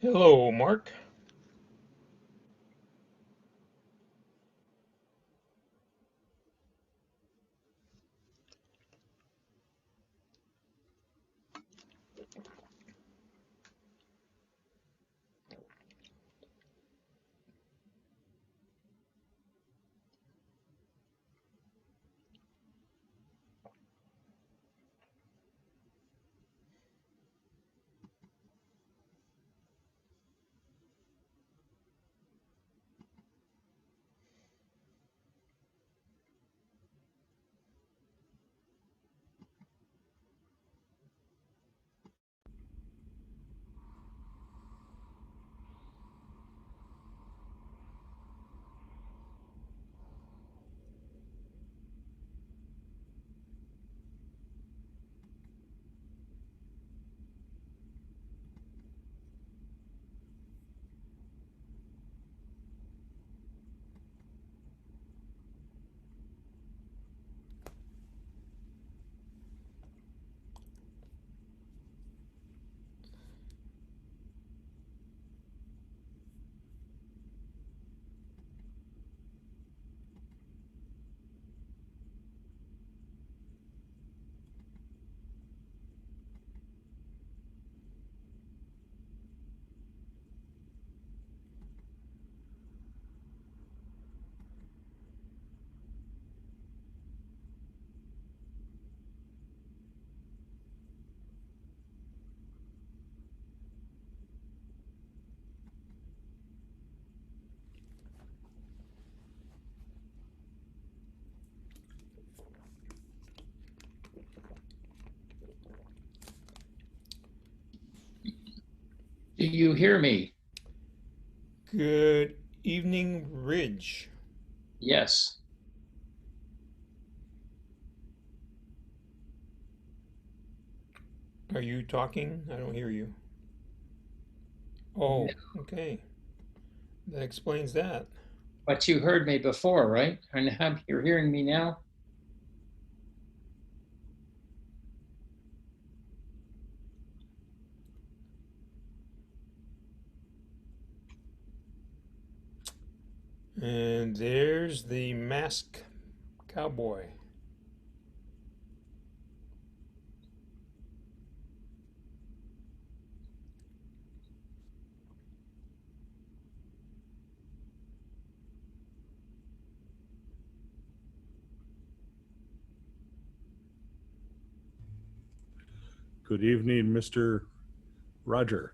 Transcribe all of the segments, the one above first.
Hello, Mark. Do you hear me? Good evening, Ridge. Yes. Are you talking? I don't hear you. Oh, okay. That explains that. But you heard me before, right? And you're hearing me now? And there's the masked cowboy. Good evening, Mr. Roger.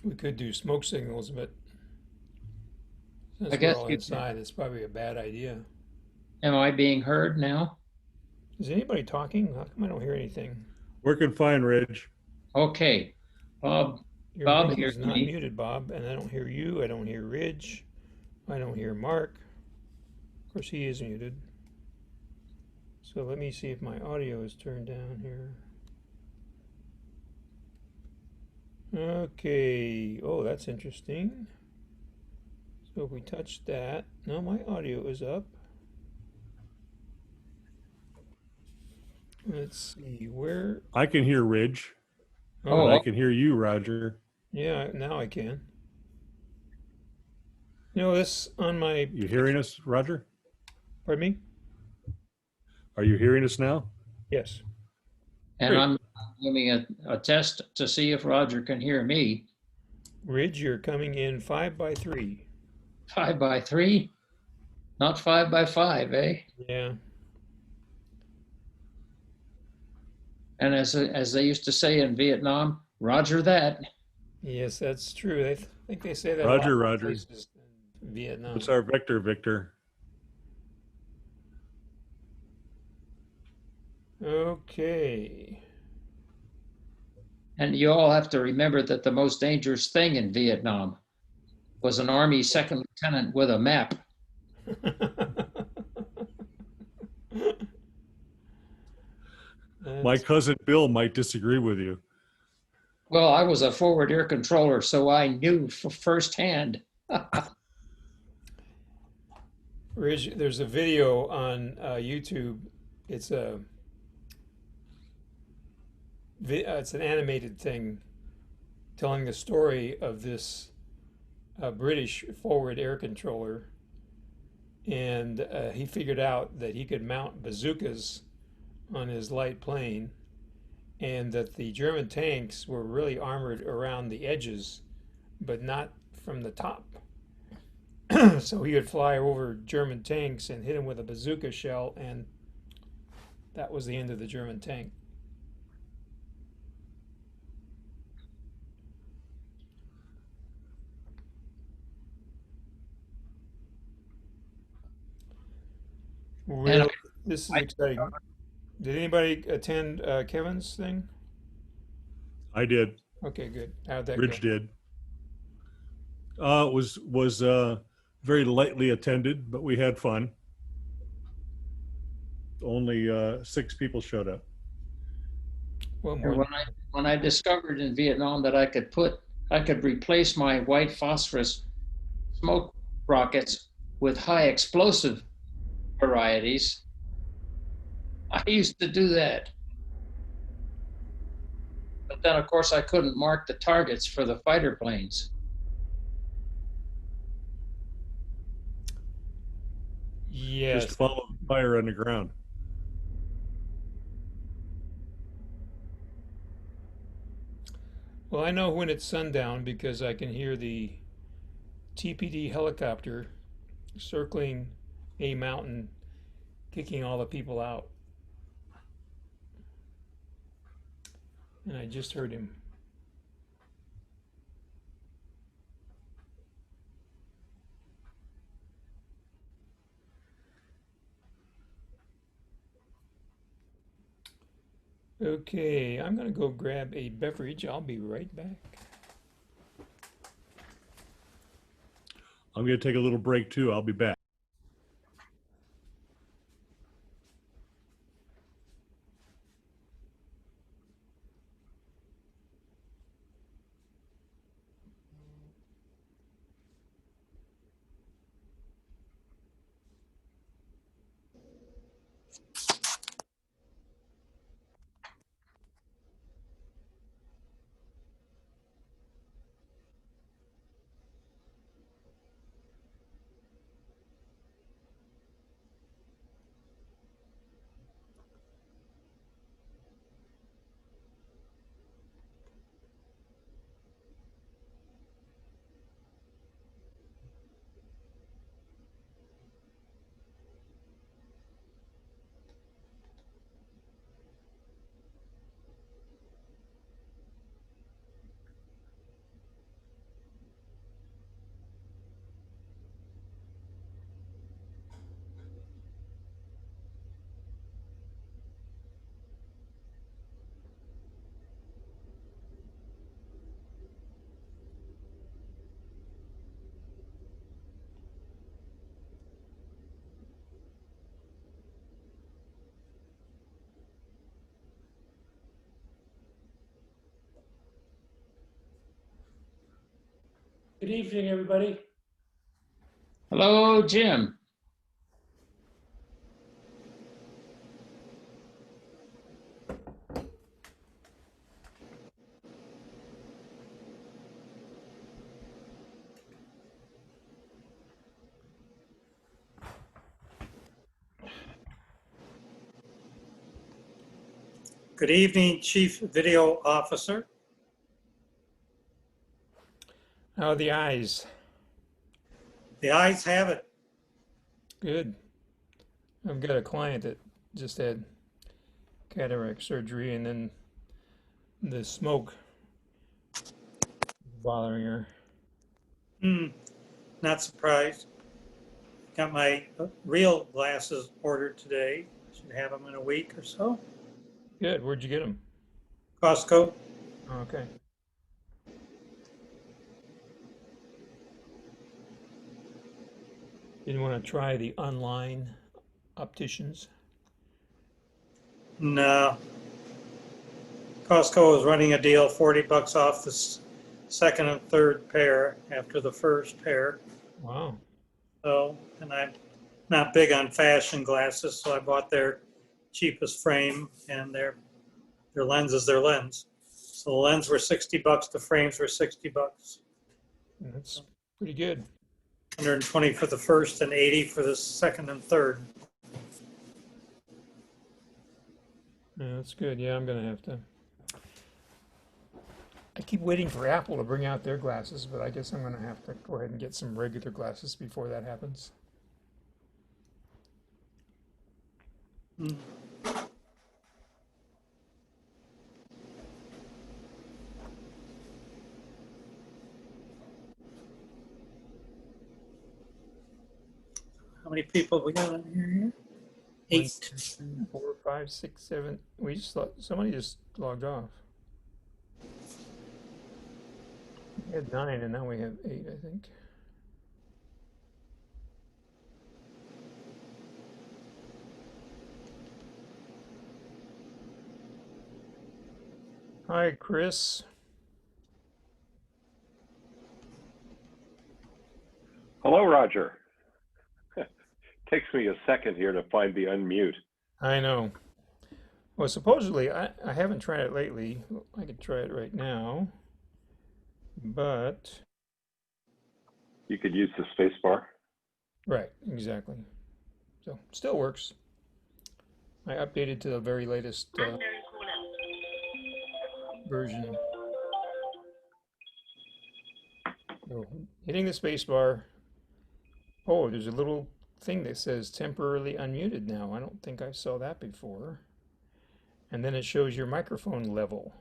We could do smoke signals, but I since we're guess all you inside, it's probably a bad idea. am I being heard now? Is anybody talking? How come I don't hear anything? Working fine, Ridge. Okay. Bob Your Bob mic hears is not me. muted, Bob, and I don't hear you. I don't hear Ridge. I don't hear Mark. Of course, he is muted. So let me see if my audio is turned down here. Okay. Oh, that's interesting. So if we touch that, now my audio is up. Let's see where. I can hear Ridge, but I Oh, Oh, can hear you, Roger. yeah. Now I can. This on my. You hearing us, Roger? Pardon me. Are you hearing us now? Yes. and Great. I'm giving a test to see if Roger can hear me. Ridge, you're coming in 5 by 3. 5 by 3, not 5 by 5, eh? Yeah. And as they used to say in Vietnam, Roger that. Yes, that's true. Think they say that a lot Roger, more Roger. places than Vietnam. What's our vector, Victor? Okay. And you all have to remember that the most dangerous thing in Vietnam was an Army second lieutenant with a map. My That's cousin Bill might disagree with you. Well, I was a forward air controller, so I knew firsthand. There's a video on YouTube. It's it's an animated thing telling the story of this British forward air controller, and he figured out that he could mount bazookas on his light plane, and that the German tanks were really armored around the edges, but not from the top. So he would fly over German tanks and hit them with a bazooka shell, and that was the end of the German tank. And Really, this is exciting. Did anybody attend Kevin's thing? I did. Okay, good. How'd that go? Ridge did. It was very lightly attended, but we had fun. Only 6 people showed up. Well, And more when I discovered in Vietnam that I could replace my white phosphorus smoke rockets with high explosive varieties, I used to do that. But then, of course, I couldn't mark the targets for the fighter planes. yes. Just follow the fire on the ground. Well, I know when it's sundown because I can hear the TPD helicopter circling a mountain, kicking all the people out. And I just heard him. Okay, I'm going to go grab a beverage. I'll be right back. I'm going to take a little break too. I'll be back. Good evening, everybody. Hello, Jim. Good evening, Chief Video Officer. How are the eyes? The ayes have it. Good. I've got a client that just had cataract surgery, and then the smoke is bothering her. Not surprised. Got my real glasses ordered today. Should have them in a week or so. Good. Where'd you get them? Costco. Okay. Didn't want to try the online opticians. No. Costco is running a deal, 40 bucks off the second and third pair after the first pair. Wow. So, and I'm not big on fashion glasses, so I bought their cheapest frame, and their lens is their lens. So the lens were 60 bucks, the frames were 60 bucks. That's pretty good. 120 for the first and 80 for the second and third. Yeah, that's good. Yeah, I'm gonna have to. I keep waiting for Apple to bring out their glasses, but I guess I'm gonna have to go ahead and get some regular glasses before that happens. Hmm. How many people we got in here? 1, 8. 2, 3, 4, 5, 6, 7. We just somebody just logged off. We had 9, and now we have 8, I think. Hi, Chris. Hello, Roger. Takes me a second here to find the unmute. I know. Well, supposedly, I haven't tried it lately. I could try it right now, but You could use the space bar. right, exactly. So, still works. I updated to the very latest version. So, hitting the space bar. Oh, there's a little thing that says temporarily unmuted now. I don't think I saw that before. And then it shows your microphone level.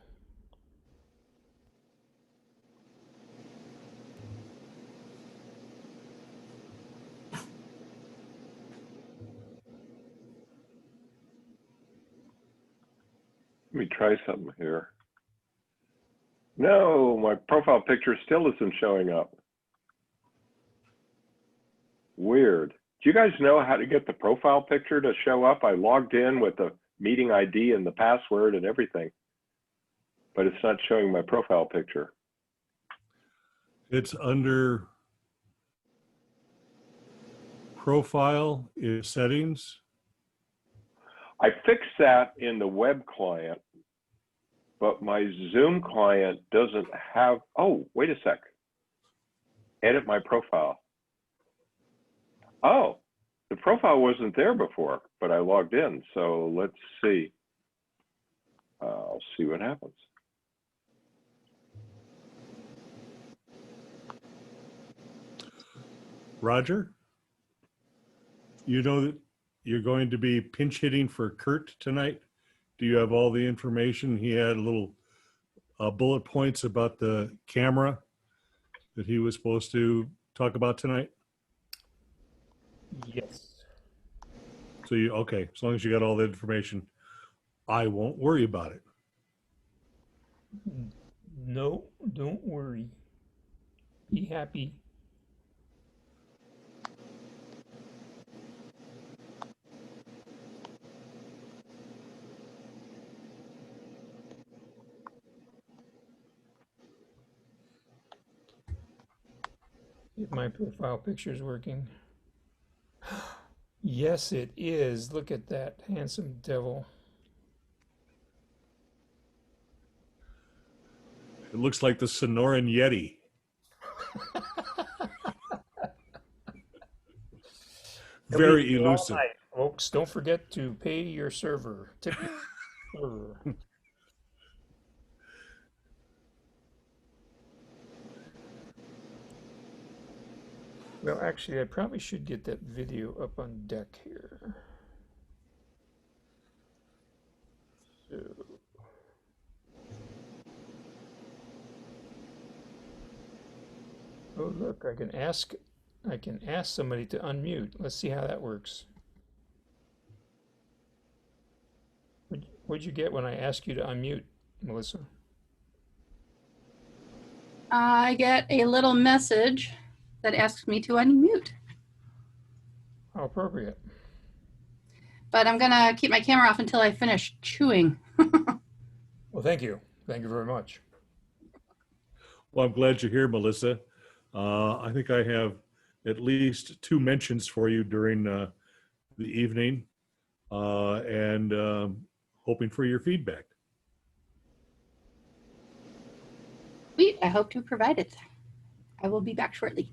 Let me try something here. No, my profile picture still isn't showing up. Weird. Do you guys know how to get the profile picture to show up? I logged in with the meeting ID and the password and everything, but it's not showing my profile picture. It's under profile is settings. I fixed that in the web client, but my Zoom client doesn't have, oh, wait a sec. Edit my profile. Oh, the profile wasn't there before, but I logged in. So let's see. I'll see what happens. Roger, you know that you're going to be pinch hitting for Kurt tonight. Do you have all the information? He had little bullet points about the camera that he was supposed to talk about tonight. Yes. So you, okay, as long as you got all the information, I won't worry about it. No, don't worry. Be happy. If my profile picture is working. Yes, it is. Look at that handsome devil. It looks like the Sonoran Yeti. Very elusive. Right, folks, don't forget to pay your server. Tip your server. Well, actually, I probably should get that video up on deck here. So, oh, look, I can ask somebody to unmute. Let's see how that works. What'd you get when I asked you to unmute, Melissa? I get a little message that asks me to unmute, How appropriate. but I'm gonna keep my camera off until I finish chewing. Well, thank you. Thank you very much. Well, I'm glad you're here, Melissa. I think I have at least 2 mentions for you during the evening, and hoping for your feedback. Sweet. I hope to provide it. I will be back shortly.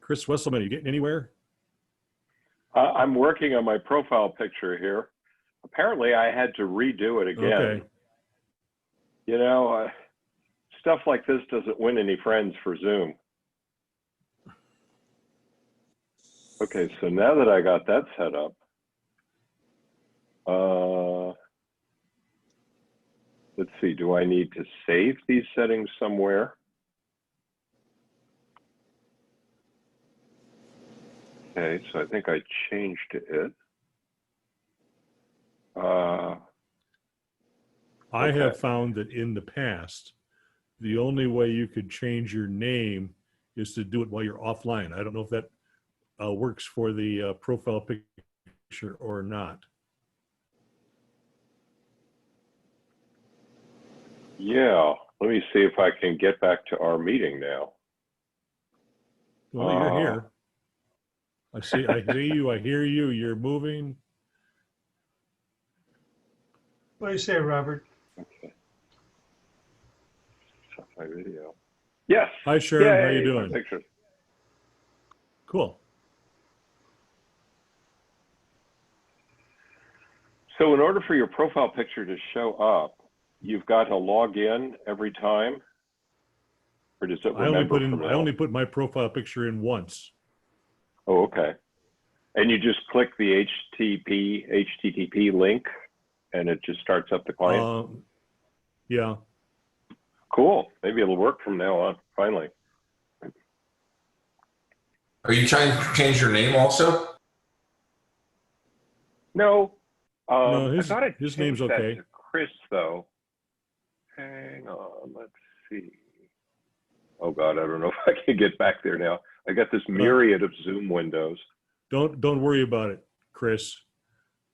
Chris Wesselman, you getting anywhere? I'm working on my profile picture here. Apparently, I had to redo it again. Okay. You know, stuff like this doesn't win any friends for Zoom. Okay, so now that I got that set up, let's see, do I need to save these settings somewhere? Okay, so I think I changed it. I Okay. have found that in the past, the only way you could change your name is to do it while you're offline. I don't know if that works for the profile picture or not. Yeah, let me see if I can get back to our meeting now. Well, you're here. I see you, I hear you, you're moving. What do you say, Robert? Okay. Stop my video. Yes. Hi, Sharon, how Yay, you my doing? pictures. Cool. So in order for your profile picture to show up, you've got to log in every time, or does it I only remember put in, from I now? only put my profile picture in once. Oh, okay. And you just click the HTTP link, and it just starts up the client. Yeah. Cool. Maybe it'll work from now on. Finally. Are you trying to change your name also? No. No, I thought I his changed name's that okay. to Chris, though. Hang on. Let's see. Oh God, I don't know if I can get back there now. I got this myriad of Zoom windows. Don't worry about it, Chris.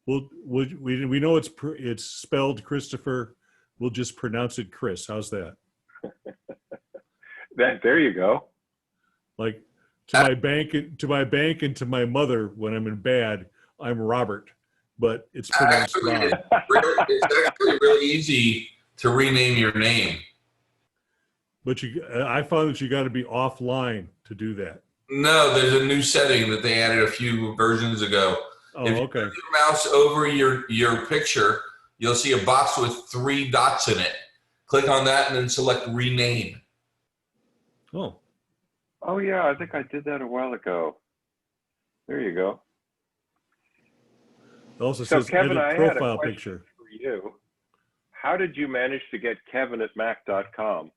We know it's spelled Christopher. We'll just pronounce it Chris. How's that? There you go. Like to my bank and to my mother when I'm in bad, I'm Robert, but it's pronounced Actually, Bob. it's actually really easy to rename your name. But I found that you got to be offline to do that. No, there's a new setting that they added a few versions ago. Oh, If you okay. move your mouse over your picture, you'll see a box with 3 dots in it. Click on that and then select rename. Oh, Oh yeah, I think I did that a while ago. There you go. it also So says Kevin, edit I had a profile question picture. for you. How did you manage to get Kevin@mac.com?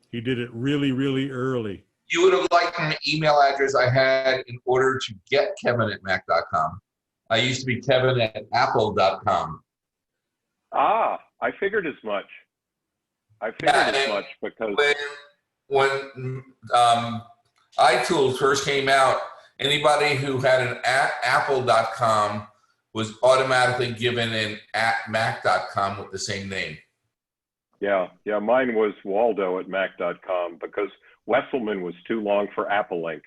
He did it really, really early. You would have liked an email address I had in order to get Kevin@mac.com. I used to be Kevin@apple.com. Ah, I figured as much. I figured as much because When iTools first came out, anybody who had an apple.com was automatically given an @mac.com with the same name. yeah, mine was Waldo@mac.com because Wesselman was too long for AppleLink.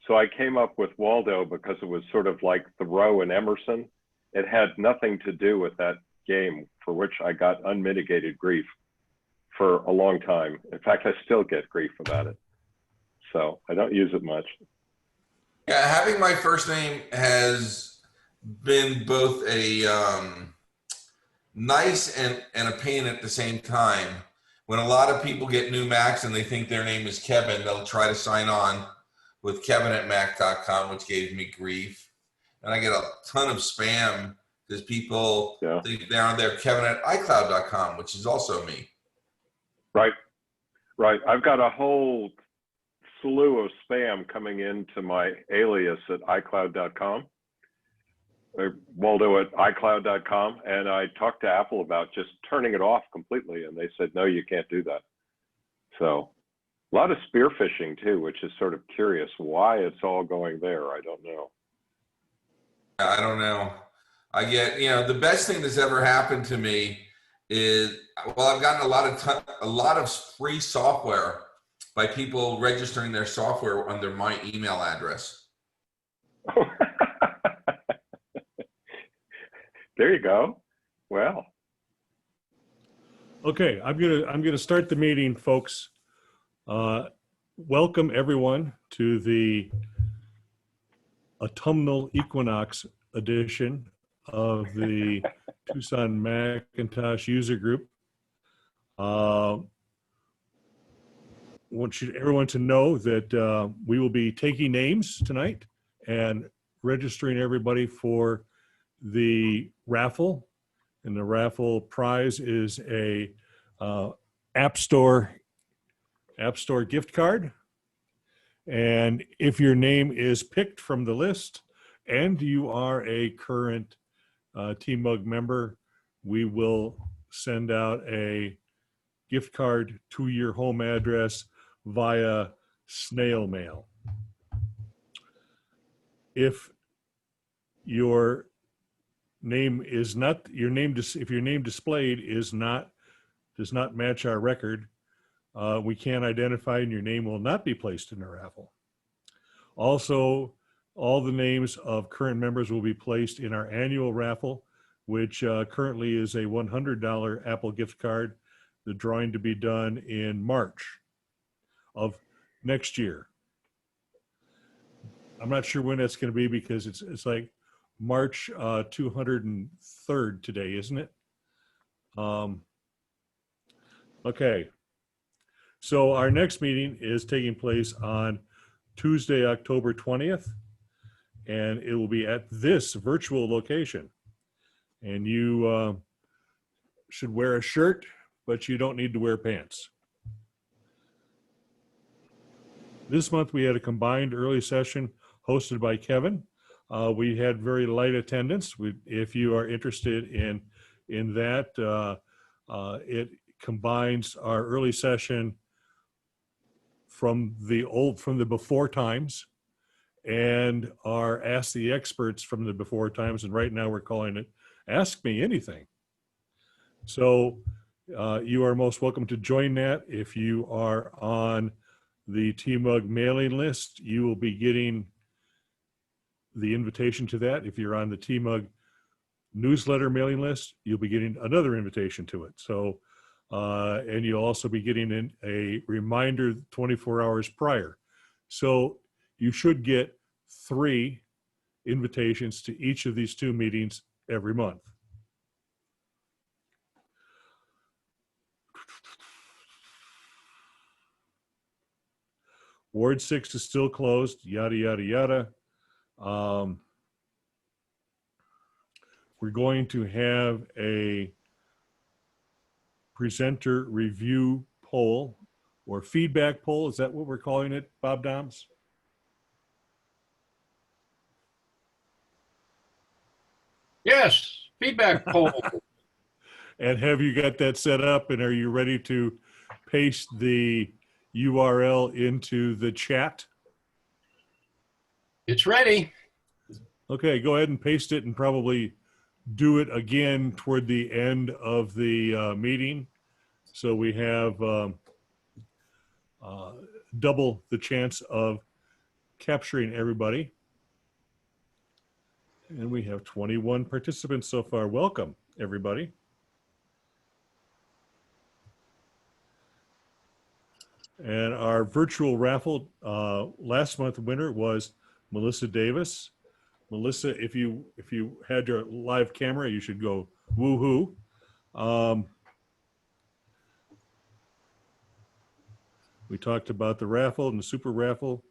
So I came up with Waldo because it was sort of like Thoreau and Emerson. It had nothing to do with that game, for which I got unmitigated grief for a long time. In fact, I still get grief about it. So I don't use it much. Yeah, having my first name has been both a nice and a pain at the same time. When a lot of people get new Macs and they think their name is Kevin, they'll try to sign on with Kevin@mac.com, which gave me grief. And I get a ton of spam because people think they're on there Kevin@iCloud.com, which is also me. Right. I've got a whole slew of spam coming into my alias at iCloud.com. won't do it, iCloud.com. And I talked to Apple about just turning it off completely. And they said, no, you can't do that. So a lot of spear phishing too, which is sort of curious why it's all going there. I don't know. I don't know. I get, the best thing that's ever happened to me is, well, I've gotten a lot of free software by people registering their software under my email address. There you go. Well. Okay, I'm gonna start the meeting, folks. Welcome everyone to the autumnal equinox edition of the Tucson Macintosh user group. Want everyone to know that we will be taking names tonight and registering everybody for the raffle. And the raffle prize is a App Store gift card. And if your name is picked from the list and you are a current TMUG member, we will send out a gift card to your home address via snail mail. If your name is not if your name displayed does not match our record, we can't identify and your name will not be placed in the raffle. Also, all the names of current members will be placed in our annual raffle, which currently is a $100 Apple gift card. The drawing to be done in March of next year. I'm not sure when that's going to be because it's like March 203rd today, isn't it? Okay. So our next meeting is taking place on Tuesday, October 20th, and it will be at this virtual location. And you should wear a shirt, but you don't need to wear pants. This month we had a combined early session hosted by Kevin. We had very light attendance. If you are interested in that, it combines our early session from the before times and our Ask the Experts from the before times. And right now we're calling it Ask Me Anything. So you are most welcome to join that. If you are on the TMUG mailing list, you will be getting the invitation to that. If you're on the TMUG newsletter mailing list, you'll be getting another invitation to it. So, and you'll also be getting a reminder 24 hours prior. So you should get 3 invitations to each of these 2 meetings every month. Ward 6 is still closed, yada, yada, yada. We're going to have a presenter review poll or feedback poll. Is that what we're calling it, Bob Doms? Yes, feedback poll. And have you got that set up and are you ready to paste the URL into the chat? It's ready. Okay, go ahead and paste it and probably do it again toward the end of the meeting. So we have double the chance of capturing everybody. And we have 21 participants so far. Welcome, everybody. And our virtual raffle last month winner was Melissa Davis. Melissa, if you had your live camera, you should go woohoo. We talked about the raffle and the super raffle.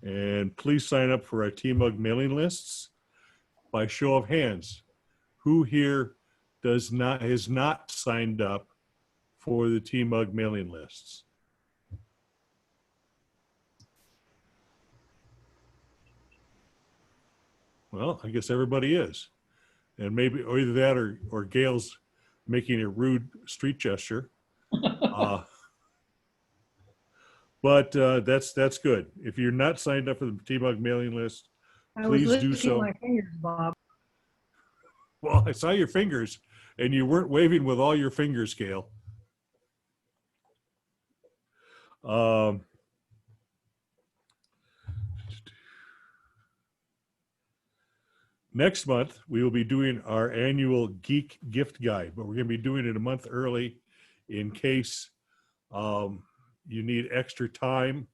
And please sign up for our TMUG mailing lists. By show of hands, who here has not signed up for the TMUG mailing lists? Well, I guess everybody is. And maybe or either that or Gail's making a rude street gesture. But that's good. If you're not signed up for the TMUG mailing list, please do so. my fingers, Bob. Well, I saw your fingers, and you weren't waving with all your fingers, Gail. Next month, we will be doing our annual Geek Gift Guide, but we're going to be doing it a month early in case you need extra time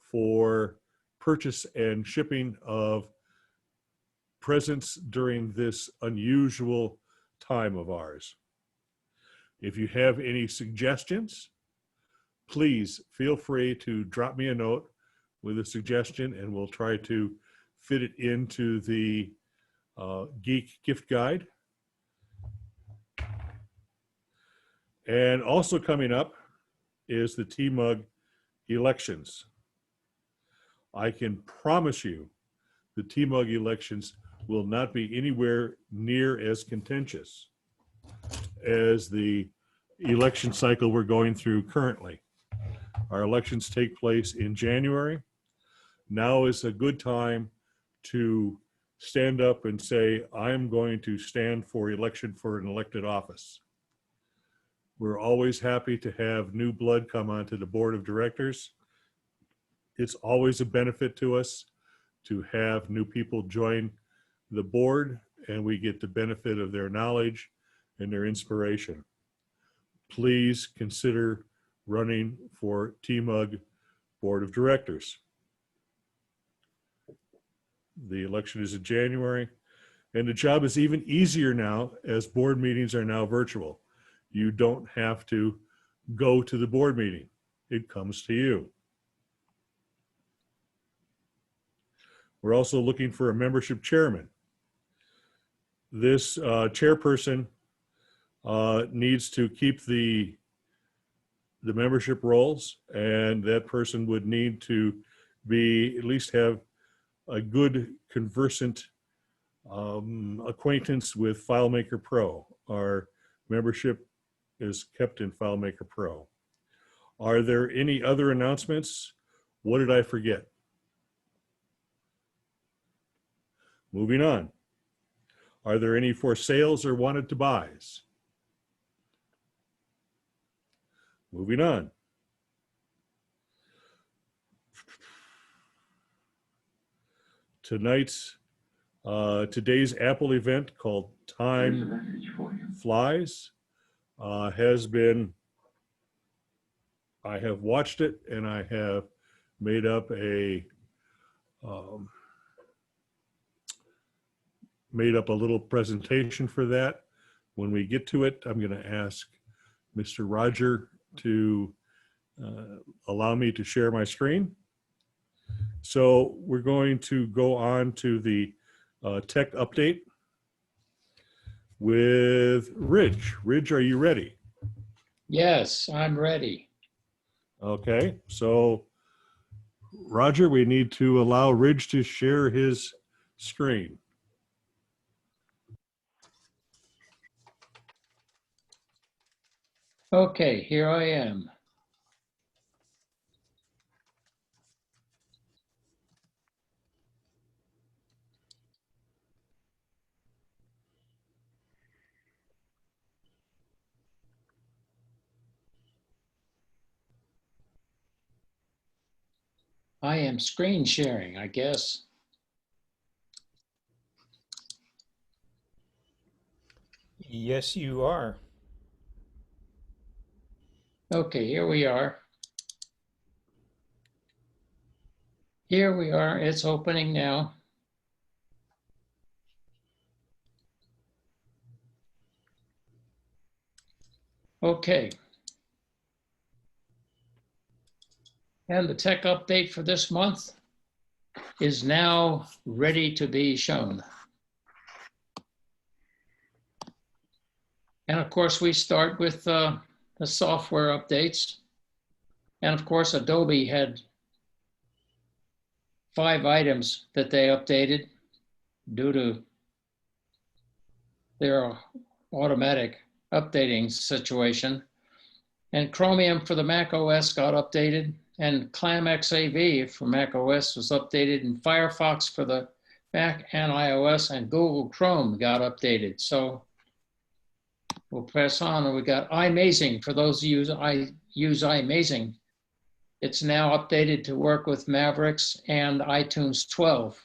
for purchase and shipping of presents during this unusual time of ours. If you have any suggestions, please feel free to drop me a note with a suggestion and we'll try to fit it into the Geek Gift Guide. And also coming up is the TMUG elections. I can promise you the TMUG elections will not be anywhere near as contentious as the election cycle we're going through currently. Our elections take place in January. Now is a good time to stand up and say, I'm going to stand for election for an elected office. We're always happy to have new blood come onto the board of directors. It's always a benefit to us to have new people join the board, and we get the benefit of their knowledge and their inspiration. Please consider running for TMUG board of directors. The election is in January, and the job is even easier now as board meetings are now virtual. You don't have to go to the board meeting. It comes to you. We're also looking for a membership chairman. This chairperson needs to keep the membership rolls, and that person would need to be at least have a good conversant acquaintance with FileMaker Pro. Our membership is kept in FileMaker Pro. Are there any other announcements? What did I forget? Moving on. Are there any for sales or wanted to buys? Moving on. Today's Apple event called Time Flies has been, I have watched it and I have made up a little presentation for that. When we get to it, I'm going to ask Mr. Roger to allow me to share my screen. So we're going to go on to the tech update with Ridge. Ridge, are you ready? Yes, I'm ready. Okay, so Roger, we need to allow Ridge to share his screen. Okay, here I am. I am screen sharing, I guess. Yes, you are. Okay, here we are. Here we are, it's opening now. Okay. And the tech update for this month is now ready to be shown. And of course, we start with the software updates. And of course, Adobe had 5 items that they updated. due to their automatic updating situation. And Chromium for the Mac OS got updated, and ClamXAV for Mac OS was updated, and Firefox for the Mac and iOS, and Google Chrome got updated. So we'll press on, and we got iMazing for those who use iMazing. It's now updated to work with Mavericks and iTunes 12.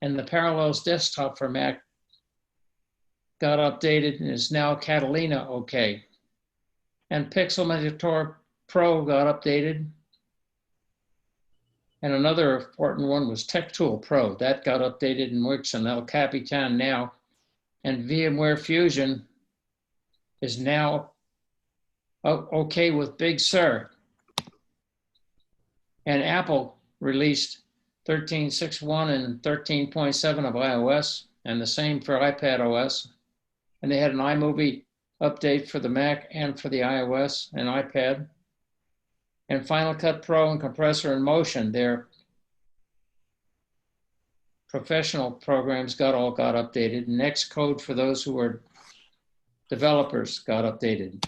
And the Parallels desktop for Mac got updated and is now Catalina OK. And Pixelmator Pro got updated. And another important one was TechTool Pro. That got updated and works in El Capitan now. And VMware Fusion is now okay with Big Sur. And Apple released 13.6.1 and 13.7 of iOS, and the same for iPad OS. And they had an iMovie update for the Mac and for the iOS and iPad. And Final Cut Pro and Compressor in Motion, their professional programs all got updated. And Xcode for those who are developers got updated.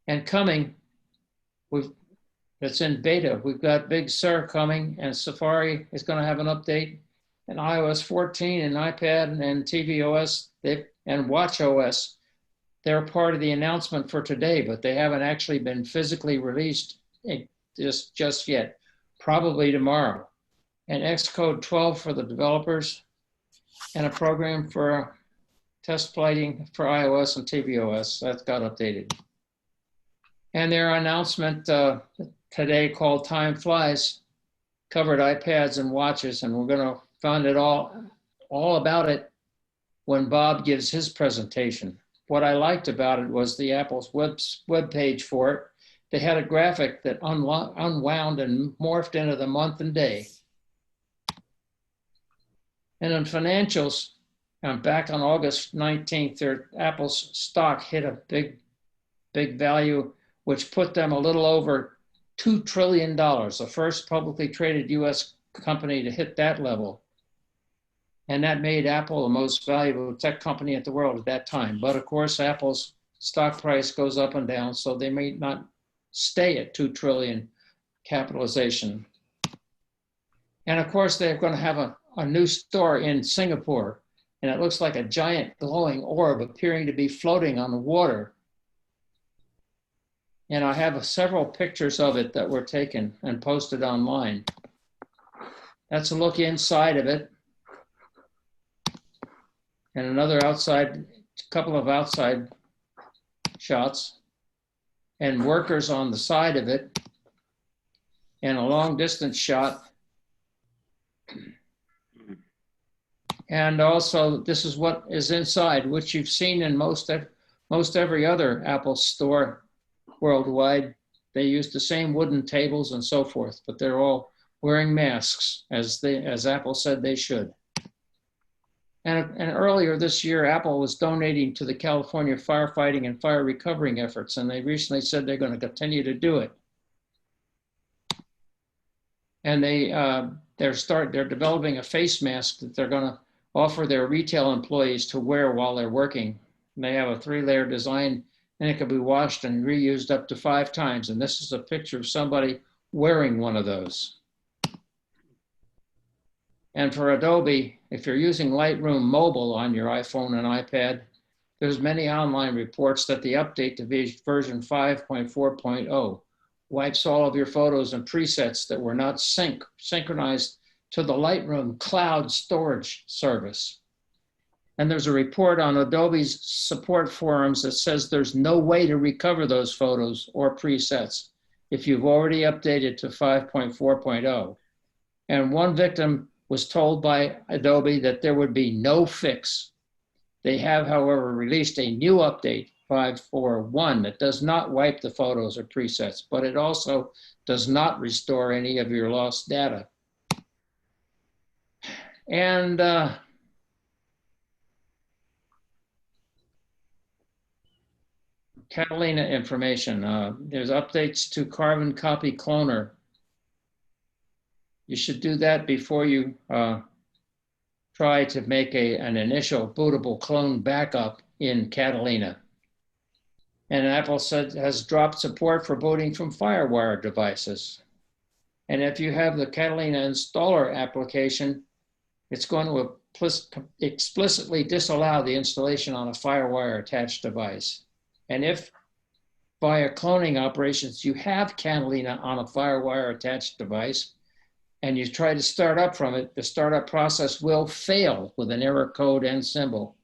And coming, it's in beta. We've got Big Sur coming, and Safari is going to have an update, and iOS 14 and iPad and tvOS and watchOS. They're part of the announcement for today, but they haven't actually been physically released just yet, probably tomorrow. And Xcode 12 for the developers, and a program for test flighting for iOS and tvOS. That got updated. And their announcement today called Time Flies covered iPads and watches, and we're going to find it all about it when Bob gives his presentation. What I liked about it was the Apple's web page for it. They had a graphic that unwound and morphed into the month and day. And in financials, back on August 19th, Apple's stock hit a big value, which put them a little over $2 trillion, the first publicly traded US company to hit that level. And that made Apple the most valuable tech company in the world at that time. But of course, Apple's stock price goes up and down, so they may not stay at 2 trillion capitalization. And of course, they're going to have a new store in Singapore, and it looks like a giant glowing orb appearing to be floating on the water. And I have several pictures of it that were taken and posted online. That's a look inside of it. And another couple of outside shots, and workers on the side of it, and a long distance shot. And also, this is what is inside, which you've seen in most every other Apple store worldwide. They use the same wooden tables and so forth, but they're all wearing masks, as Apple said they should. And earlier this year, Apple was donating to the California firefighting and fire recovering efforts, and they recently said they're going to continue to do it. And they're developing a face mask that they're going to offer their retail employees to wear while they're working. And they have a 3-layer design, and it can be washed and reused up to 5 times. And this is a picture of somebody wearing one of those. And for Adobe, if you're using Lightroom Mobile on your iPhone and iPad, there's many online reports that the update to version 5.4.0 wipes all of your photos and presets that were not synchronized to the Lightroom cloud storage service. And there's a report on Adobe's support forums that says there's no way to recover those photos or presets if you've already updated to 5.4.0. And one victim was told by Adobe that there would be no fix. They have, however, released a new update, 5.4.1, that does not wipe the photos or presets, but it also does not restore any of your lost data. And Catalina information. There's updates to Carbon Copy Cloner. You should do that before you try to make an initial bootable clone backup in Catalina. And Apple has dropped support for booting from FireWire devices. And if you have the Catalina installer application, it's going to explicitly disallow the installation on a FireWire attached device. And if via cloning operations you have Catalina on a FireWire attached device and you try to start up from it, the startup process will fail with an error code and symbol.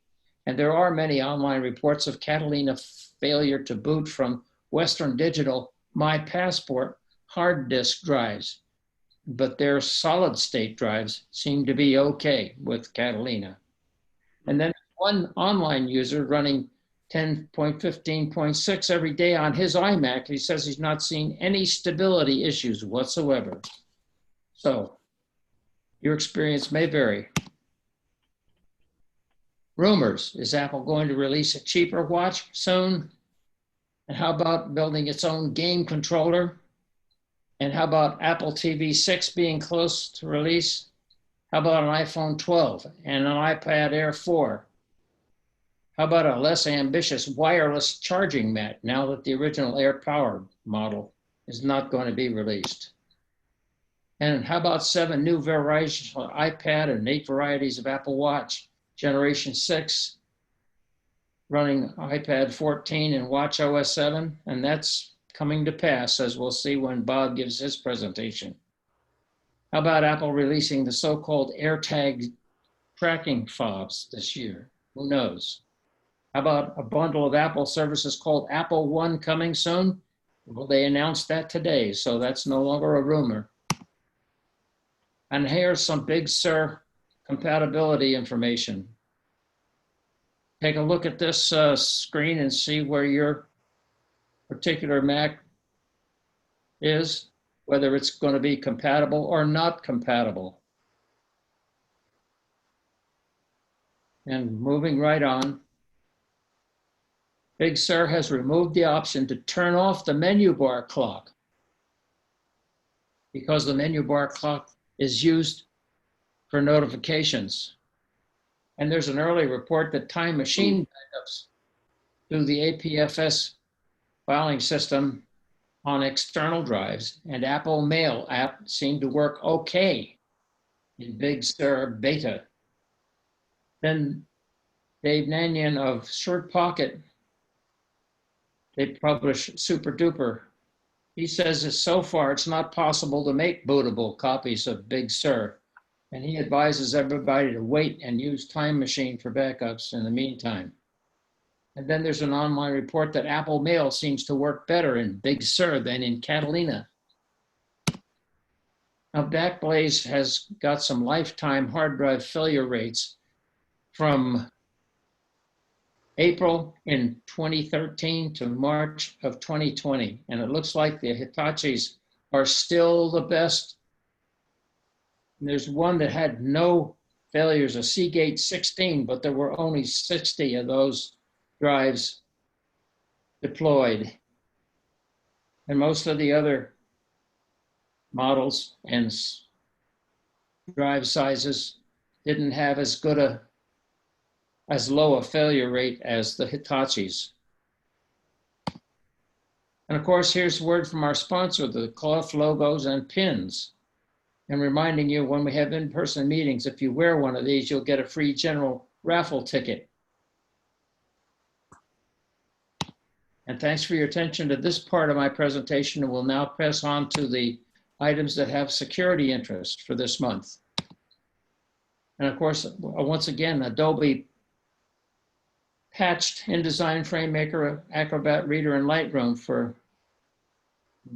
And there are many online reports of Catalina failure to boot from Western Digital My Passport hard disk drives, but their solid state drives seem to be okay with Catalina. And then one online user running 10.15.6 every day on his iMac, he says he's not seen any stability issues whatsoever. So your experience may vary. Rumors, is Apple going to release a cheaper watch soon? And how about building its own game controller? And how about Apple TV 6 being close to release? How about an iPhone 12 and an iPad Air 4? How about a less ambitious wireless charging mat now that the original Air-powered model is not going to be released? And how about 7 new varieties of iPad and 8 varieties of Apple Watch, Generation 6, running iPad 14 and watchOS 7? And that's coming to pass, as we'll see when Bob gives his presentation. How about Apple releasing the so-called AirTag tracking fobs this year? Who knows? How about a bundle of Apple services called Apple One coming soon? Well, they announced that today, so that's no longer a rumor. And here's some Big Sur compatibility information. Take a look at this screen and see where your particular Mac is, whether it's going to be compatible or not compatible. And moving right on, Big Sur has removed the option to turn off the menu bar clock because the menu bar clock is used for notifications. And there's an early report that Time Machine backups through the APFS filing system on external drives and Apple Mail app seemed to work okay in Big Sur beta. Then Dave Nanyan of Short Pocket, they publish Super Duper. He says that so far it's not possible to make bootable copies of Big Sur. And he advises everybody to wait and use Time Machine for backups in the meantime. And then there's an online report that Apple Mail seems to work better in Big Sur than in Catalina. Now, Backblaze has got some lifetime hard drive failure rates from April in 2013 to March of 2020. And it looks like the Hitachis are still the best. And there's one that had no failures, a Seagate 16, but there were only 60 of those drives deployed. And most of the other models and drive sizes didn't have as low a failure rate as the Hitachis. And of course, here's word from our sponsor, the cloth logos and pins. And reminding you, when we have in-person meetings, if you wear one of these, you'll get a free general raffle ticket. And thanks for your attention to this part of my presentation. And we'll now press on to the items that have security interest for this month. And of course, once again, Adobe patched InDesign, FrameMaker, Acrobat Reader, and Lightroom for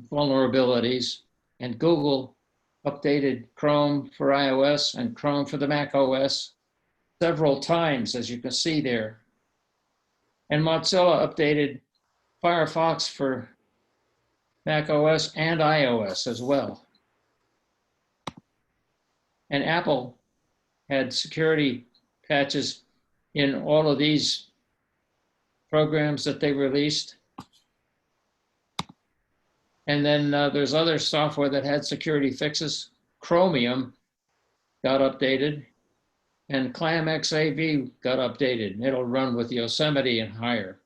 vulnerabilities. And Google updated Chrome for iOS and Chrome for the Mac OS several times, as you can see there. And Mozilla updated Firefox for Mac OS and iOS as well. And Apple had security patches in all of these programs that they released. And then there's other software that had security fixes. Chromium got updated. And ClamXAV got updated. It'll run with Yosemite and higher.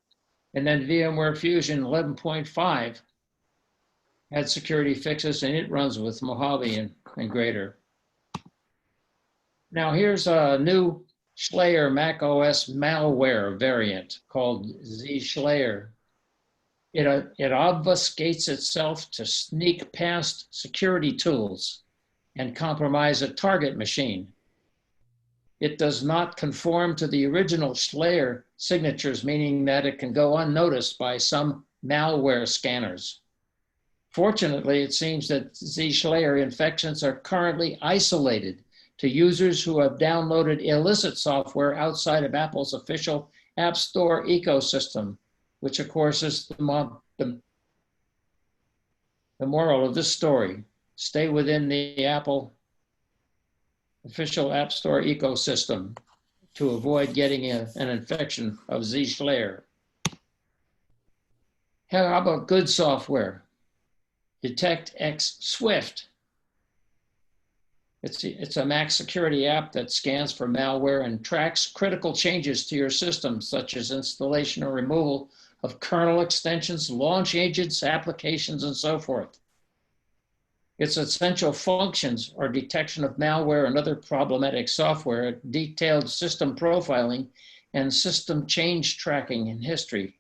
And then VMware Fusion 11.5 had security fixes, and it runs with Mojave and greater. Now here's a new Schlayer Mac OS malware variant called Z-Schlayer. It obfuscates itself to sneak past security tools and compromise a target machine. It does not conform to the original Schlayer signatures, meaning that it can go unnoticed by some malware scanners. Fortunately, it seems that Z-Schlayer infections are currently isolated to users who have downloaded illicit software outside of Apple's official App Store ecosystem, which of course is the moral of this story. Stay within the Apple official App Store ecosystem to avoid getting an infection of Z-Schlayer. How about good software? Detect X Swift. It's a Mac security app that scans for malware and tracks critical changes to your system, such as installation or removal of kernel extensions, launch agents, applications, and so forth. Its essential functions are detection of malware and other problematic software, detailed system profiling, and system change tracking and history.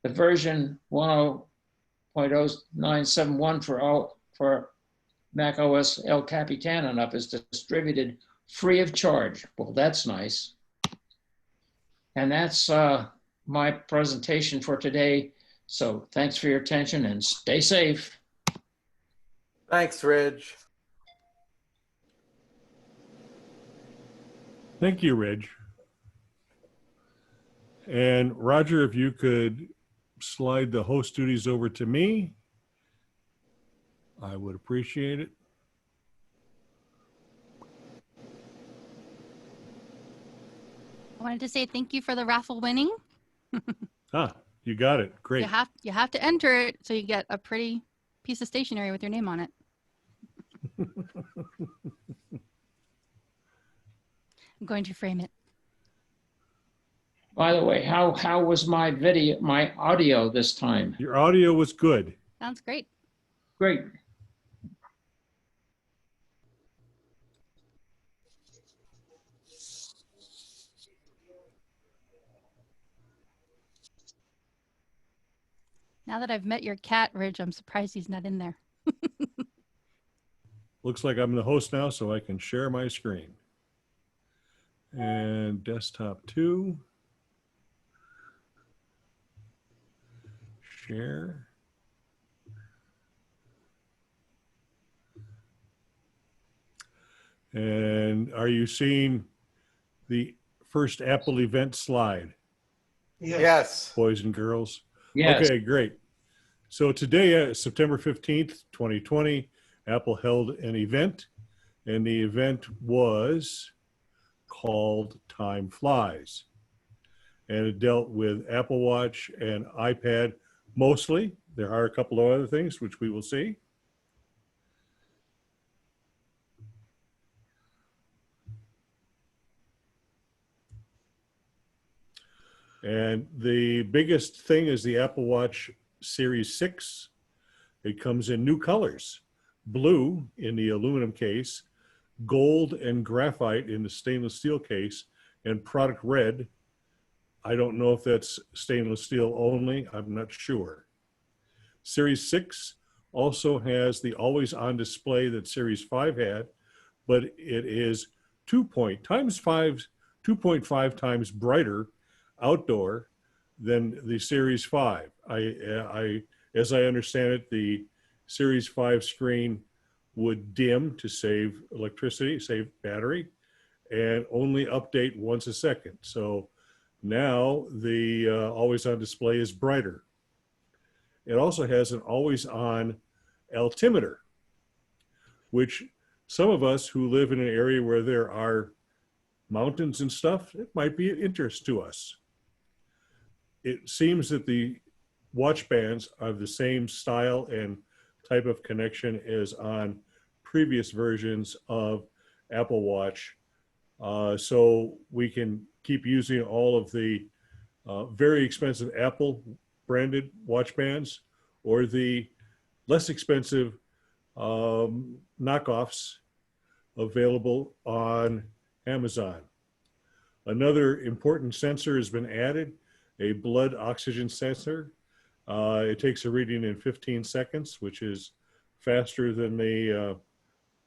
The version 10.0971 for Mac OS El Capitan and up is distributed free of charge. Well, that's nice. And that's my presentation for today. So thanks for your attention and stay safe. Thanks, Ridge. Thank you, Ridge. And Roger, if you could slide the host duties over to me, I would appreciate it. I wanted to say thank you for the raffle winning. You got it. Great. You have to enter it so you get a pretty piece of stationery with your name on it. I'm going to frame it. By the way, how was my audio this time? Your audio was good. Sounds great. Great. Now that I've met your cat, Ridge, I'm surprised he's not in there. Looks like I'm the host now, so I can share my screen. And desktop 2. Share. And are you seeing the first Apple event slide? Yes. Boys and girls? Yes. Okay, great. So today, September 15th, 2020, Apple held an event, and the event was called Time Flies. And it dealt with Apple Watch and iPad mostly. There are a couple of other things which we will see. And the biggest thing is the Apple Watch Series 6. It comes in new colors: blue in the aluminum case, gold and graphite in the stainless steel case, and product red. I don't know if that's stainless steel only. I'm not sure. Series 6 also has the always on display that Series 5 had, but it is 2.5 times brighter outdoor than the Series 5. As I understand it, the Series 5 screen would dim to save electricity, save battery, and only update once a second. So now the always on display is brighter. It also has an always on altimeter, which some of us who live in an area where there are mountains and stuff, it might be of interest to us. It seems that the watch bands are the same style and type of connection as on previous versions of Apple Watch So we can keep using all of the very expensive Apple branded watch bands or the less expensive knockoffs available on Amazon. Another important sensor has been added, a blood oxygen sensor. It takes a reading in 15 seconds, which is faster than the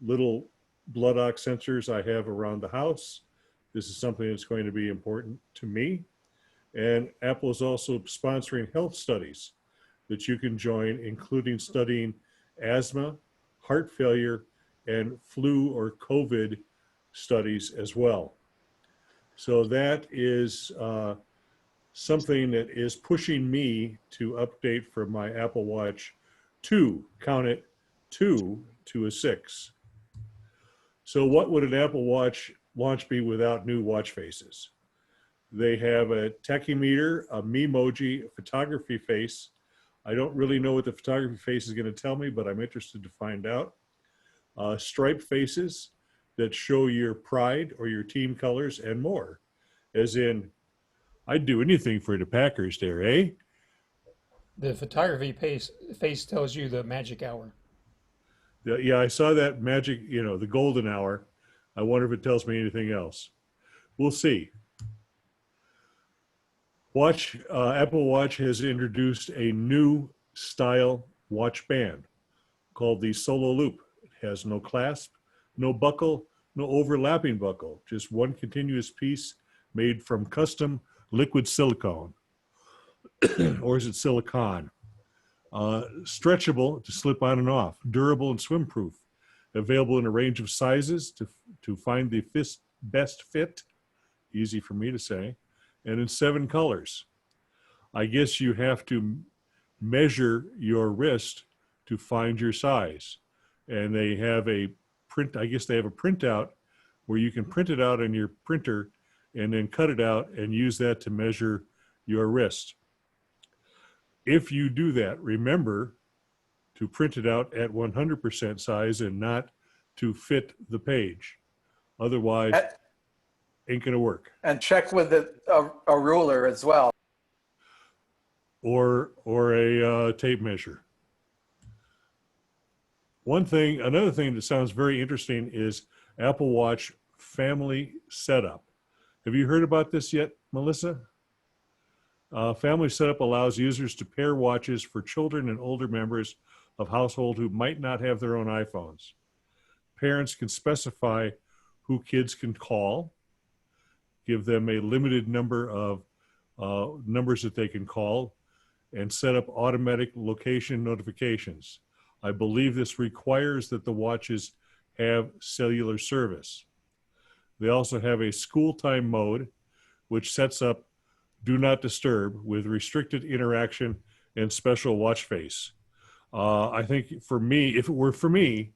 little blood ox sensors I have around the house. This is something that's going to be important to me. And Apple is also sponsoring health studies that you can join, including studying asthma, heart failure, and flu or COVID studies as well. So that is something that is pushing me to update from my Apple Watch 2, count it, 2 to a 6. So what would an Apple Watch launch be without new watch faces? They have a tachymeter, a Memoji, a photography face. I don't really know what the photography face is going to tell me, but I'm interested to find out. Stripe faces that show your pride or your team colors and more. As in, I'd do anything for the Packers there, eh? The photography face tells you the magic hour. Yeah, I saw that magic, the golden hour. I wonder if it tells me anything else. We'll see. Apple Watch has introduced a new style watch band called the Solo Loop. It has no clasp, no buckle, no overlapping buckle, just one continuous piece made from custom liquid silicone. Or is it silicone? Stretchable to slip on and off, durable and swim proof, available in a range of sizes to find the best fit, easy for me to say, and in 7 colors. I guess you have to measure your wrist to find your size. And they have a printout where you can print it out on your printer and then cut it out and use that to measure your wrist. If you do that, remember to print it out at 100% size and not to fit the page. Otherwise, ain't gonna work. And check with a ruler as well. Or a tape measure. Another thing that sounds very interesting is Apple Watch family setup. Have you heard about this yet, Melissa? Family setup allows users to pair watches for children and older members of household who might not have their own iPhones. Parents can specify who kids can call, give them a limited number of numbers that they can call, and set up automatic location notifications. I believe this requires that the watches have cellular service. They also have a school time mode, which sets up do not disturb with restricted interaction and special watch face. I think for me, if it were for me,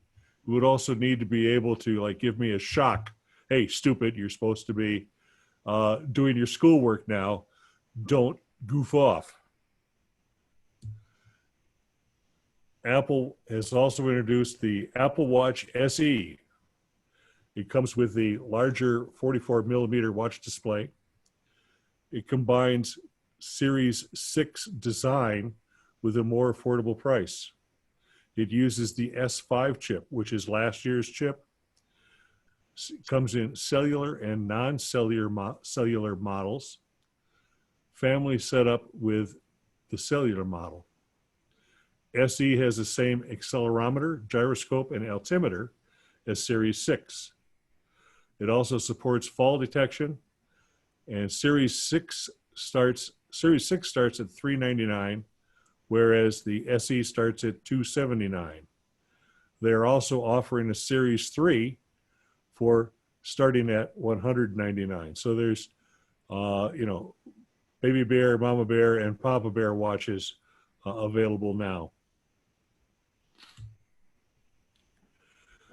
we would also need to be able to give me a shock. Hey, stupid, you're supposed to be doing your schoolwork now. Don't goof off. Apple has also introduced the Apple Watch SE. It comes with the larger 44 millimeter watch display. It combines Series 6 design with a more affordable price. It uses the S5 chip, which is last year's chip. It comes in cellular and non-cellular models. Family setup with the cellular model. SE has the same accelerometer, gyroscope, and altimeter as Series 6. It also supports fall detection, and Series 6 starts at $399, whereas the SE starts at $279. They're also offering a Series 3 for starting at $199. So there's, Baby Bear, Mama Bear, and Papa Bear watches available now.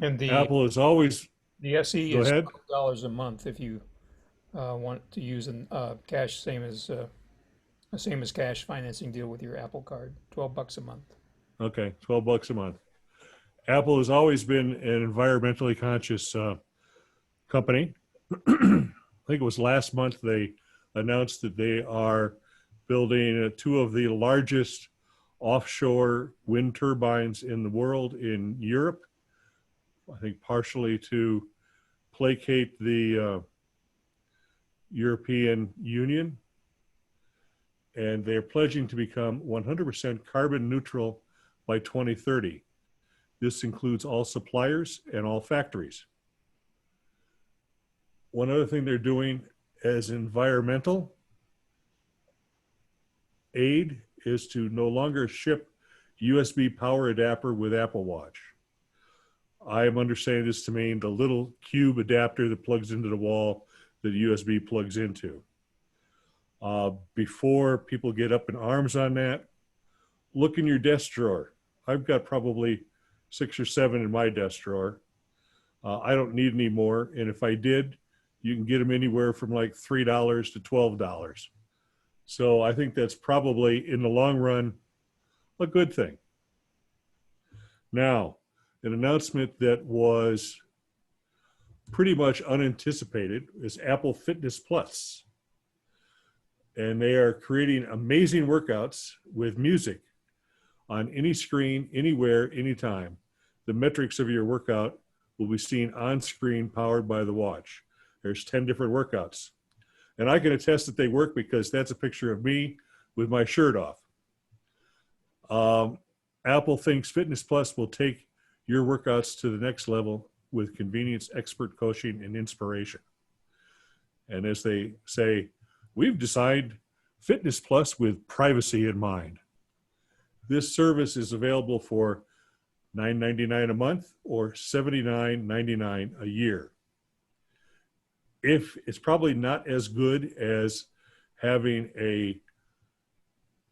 And Apple is always. The SE Go is ahead. $12 a month if you want to use cash, same as cash financing deal with your Apple Card. $12 a month. Okay, $12 a month. Apple has always been an environmentally conscious company. I think it was last month, they announced that they are building two of the largest offshore wind turbines in the world in Europe. I think partially to placate the European Union. And they're pledging to become 100% carbon neutral by 2030. This includes all suppliers and all factories. One other thing they're doing as environmental aid is to no longer ship USB power adapter with Apple Watch. I am understanding this to mean the little cube adapter that plugs into the wall that USB plugs into. Before people get up in arms on that, look in your desk drawer. I've got probably 6 or 7 in my desk drawer. I don't need any more. And if I did, you can get them anywhere from like $3 to $12. So I think that's probably, in the long run, a good thing. Now, an announcement that was pretty much unanticipated is Apple Fitness Plus. And they are creating amazing workouts with music on any screen, anywhere, anytime. The metrics of your workout will be seen on screen, powered by the watch. There's 10 different workouts. And I can attest that they work because that's a picture of me with my shirt off. Apple thinks Fitness Plus will take your workouts to the next level with convenience, expert coaching, and inspiration. And as they say, we've designed Fitness Plus with privacy in mind. This service is available for $9.99 a month or $79.99 a year. If it's probably not as good as having a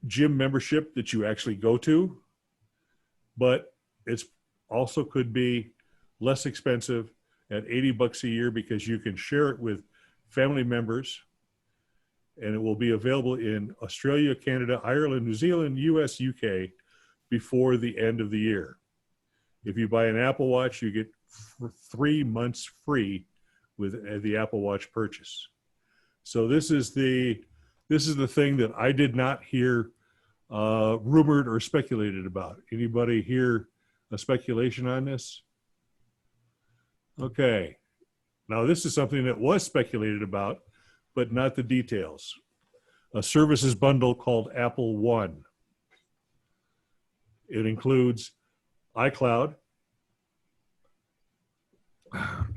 gym membership that you actually go to, but it's also could be less expensive at $80 a year because you can share it with family members, and it will be available in Australia, Canada, Ireland, New Zealand, US, UK before the end of the year. If you buy an Apple Watch, you get 3 months free with the Apple Watch purchase. So this is the thing that I did not hear rumored or speculated about. Anybody hear a speculation on this? Okay. Now this is something that was speculated about, but not the details. A services bundle called Apple One. It includes iCloud,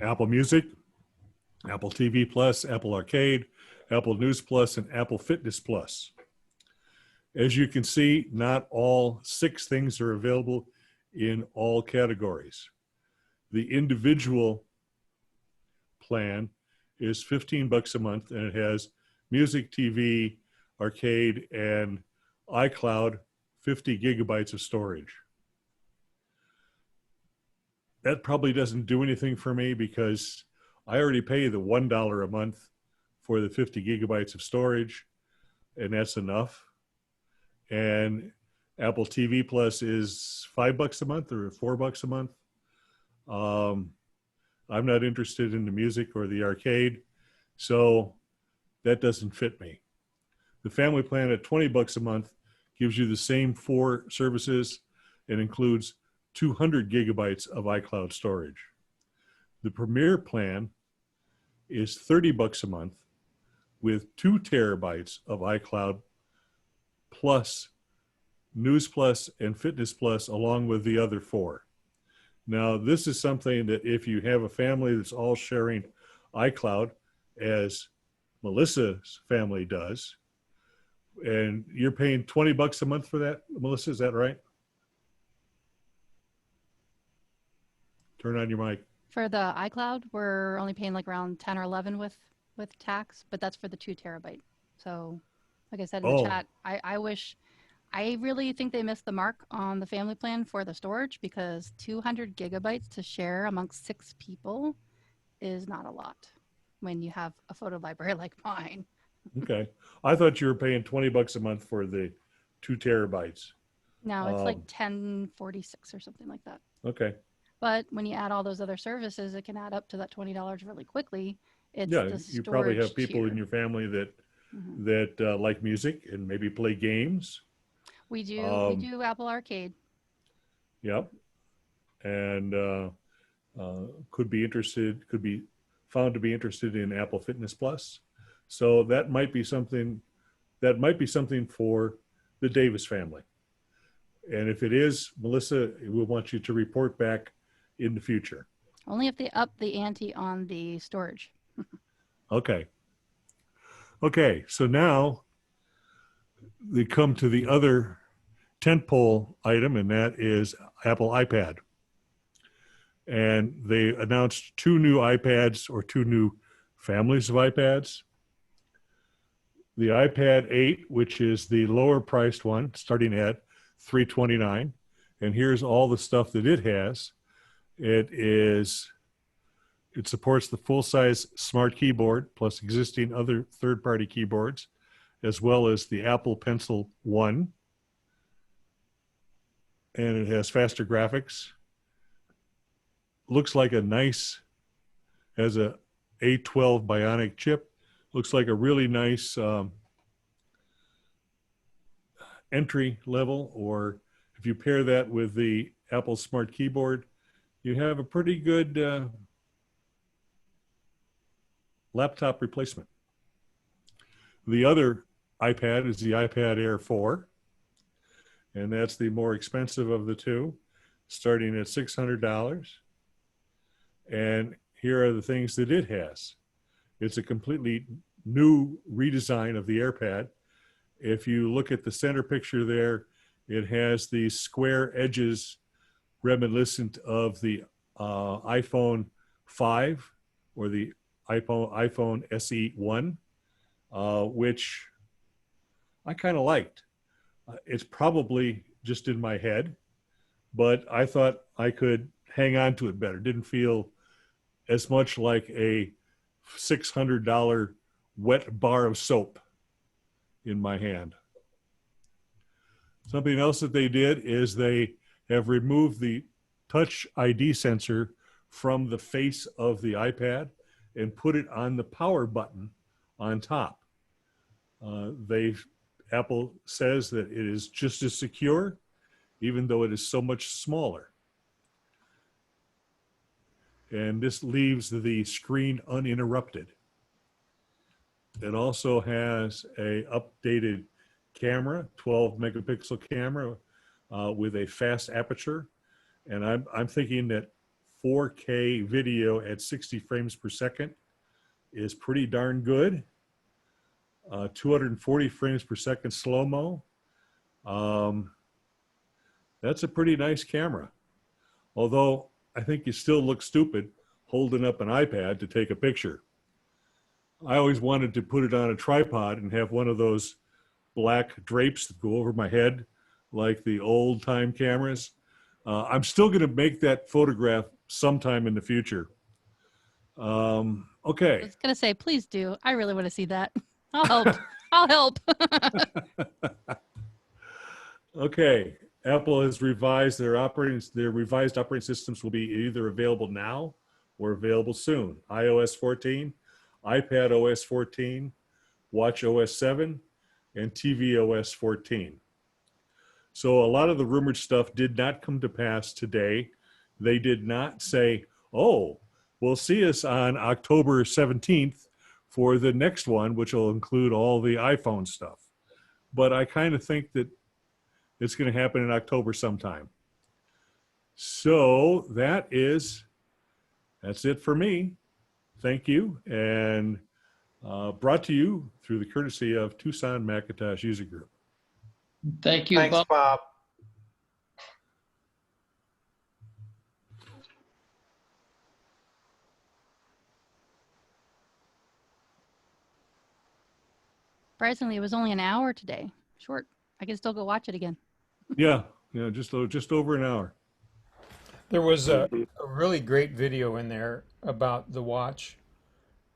Apple Music, Apple TV Plus, Apple Arcade, Apple News Plus, and Apple Fitness Plus. As you can see, not all 6 things are available in all categories. The individual plan is $15 a month, and it has music, TV, arcade, and iCloud, 50 gigabytes of storage. That probably doesn't do anything for me because I already pay the $1 a month for the 50 gigabytes of storage, and that's enough. And Apple TV Plus is $5 a month or $4 a month. I'm not interested in the music or the arcade, so that doesn't fit me. The family plan at $20 a month gives you the same 4 services and includes 200 gigabytes of iCloud storage. The Premier plan is $30 a month with 2 terabytes of iCloud plus News Plus and Fitness Plus along with the other 4. Now, this is something that if you have a family that's all sharing iCloud, as Melissa's family does, and you're paying $20 a month for that, Melissa, is that right? Turn on your mic. For the iCloud, we're only paying like around 10 or 11 with tax, but that's for the 2 terabyte. So like I said in the chat, I really think they missed the mark on the family plan for the storage because 200 gigabytes to share amongst 6 people is not a lot when you have a photo library like mine. Okay. I thought you were paying $20 a month for the 2 terabytes. No, it's like 1046 or something like that. Okay. But when you add all those other services, it can add up to that $20 really quickly. It's Yeah, the you probably have storage people in tier. your family that Mhm. like music and maybe play games. We Um, do Apple Arcade. Yep, and could be found to be interested in Apple Fitness Plus. So that might be something. That might be something for the Davis family. And if it is, Melissa, we want you to report back in the future. Only if they up the ante on the storage. Okay. Okay. So now they come to the other tentpole item, and that is Apple iPad. And they announced two new iPads, or two new families of iPads. The iPad 8, which is the lower priced one, starting at $329. And here's all the stuff that it has. It supports the full-size smart keyboard plus existing other third-party keyboards, as well as the Apple Pencil 1. And it has faster graphics. Looks like has a A12 Bionic chip. Looks like a really nice entry level, or if you pair that with the Apple Smart Keyboard, you have a pretty good laptop replacement. The other iPad is the iPad Air 4, and that's the more expensive of the two, starting at $600. And here are the things that it has. It's a completely new redesign of the AirPad. If you look at the center picture there, it has these square edges reminiscent of the iPhone 5 or the iPhone SE 1, which I kind of liked. It's probably just in my head, but I thought I could hang on to it better. Didn't feel as much like a $600 wet bar of soap in my hand. Something else that they did is they have removed the Touch ID sensor from the face of the iPad and put it on the power button on top. Apple says that it is just as secure, even though it is so much smaller. And this leaves the screen uninterrupted. It also has a updated camera, 12 megapixel camera with a fast aperture. And I'm thinking that 4K video at 60 frames per second is pretty darn good. 240 frames per second slow-mo. That's a pretty nice camera. Although I think you still look stupid holding up an iPad to take a picture. I always wanted to put it on a tripod and have one of those black drapes that go over my head like the old time cameras. I'm still going to make that photograph sometime in the future. I Okay. was going to say, please do. I really want to see that. I'll help. I'll help. Okay. Apple has revised their revised operating systems will be either available now or available soon. iOS 14, iPad OS 14, Watch OS 7, and TV OS 14. So a lot of the rumored stuff did not come to pass today. They did not say, oh, we'll see us on October 17th for the next one, which will include all the iPhone stuff. But I kind of think that it's going to happen in October sometime. So that's it for me. Thank you. And brought to you through the courtesy of Tucson Macintosh User Group. Thank you, Thanks, Bob. Bob. Surprisingly, it was only an hour today. Short. I can still go watch it again. Yeah, just over an hour. There was a really great video in there about the watch,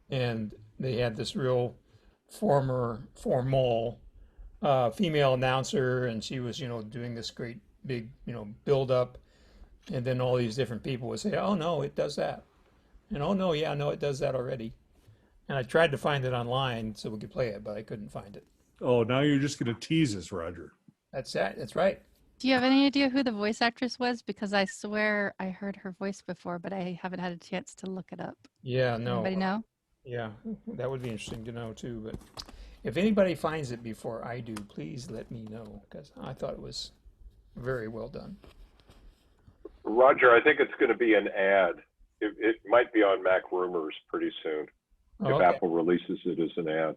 and they had this real formal female announcer, and she was, doing this great big, build up, And then all these different people would say, "Oh no, it does that," and "Oh no, yeah, no, it does that already." And I tried to find it online so we could play it, but I couldn't find it. Oh, now you're just going to tease us, Roger. That's that. That's right. Do you have any idea who the voice actress was? Because I swear I heard her voice before, but I haven't had a chance to look it up. Yeah, Does no. anybody know? Yeah, that would be interesting to know too. But if anybody finds it before I do, please let me know because I thought it was very well done. Roger, I think it's going to be an ad. It might be on Mac Rumors pretty soon Oh, if okay. Apple releases it as an ad.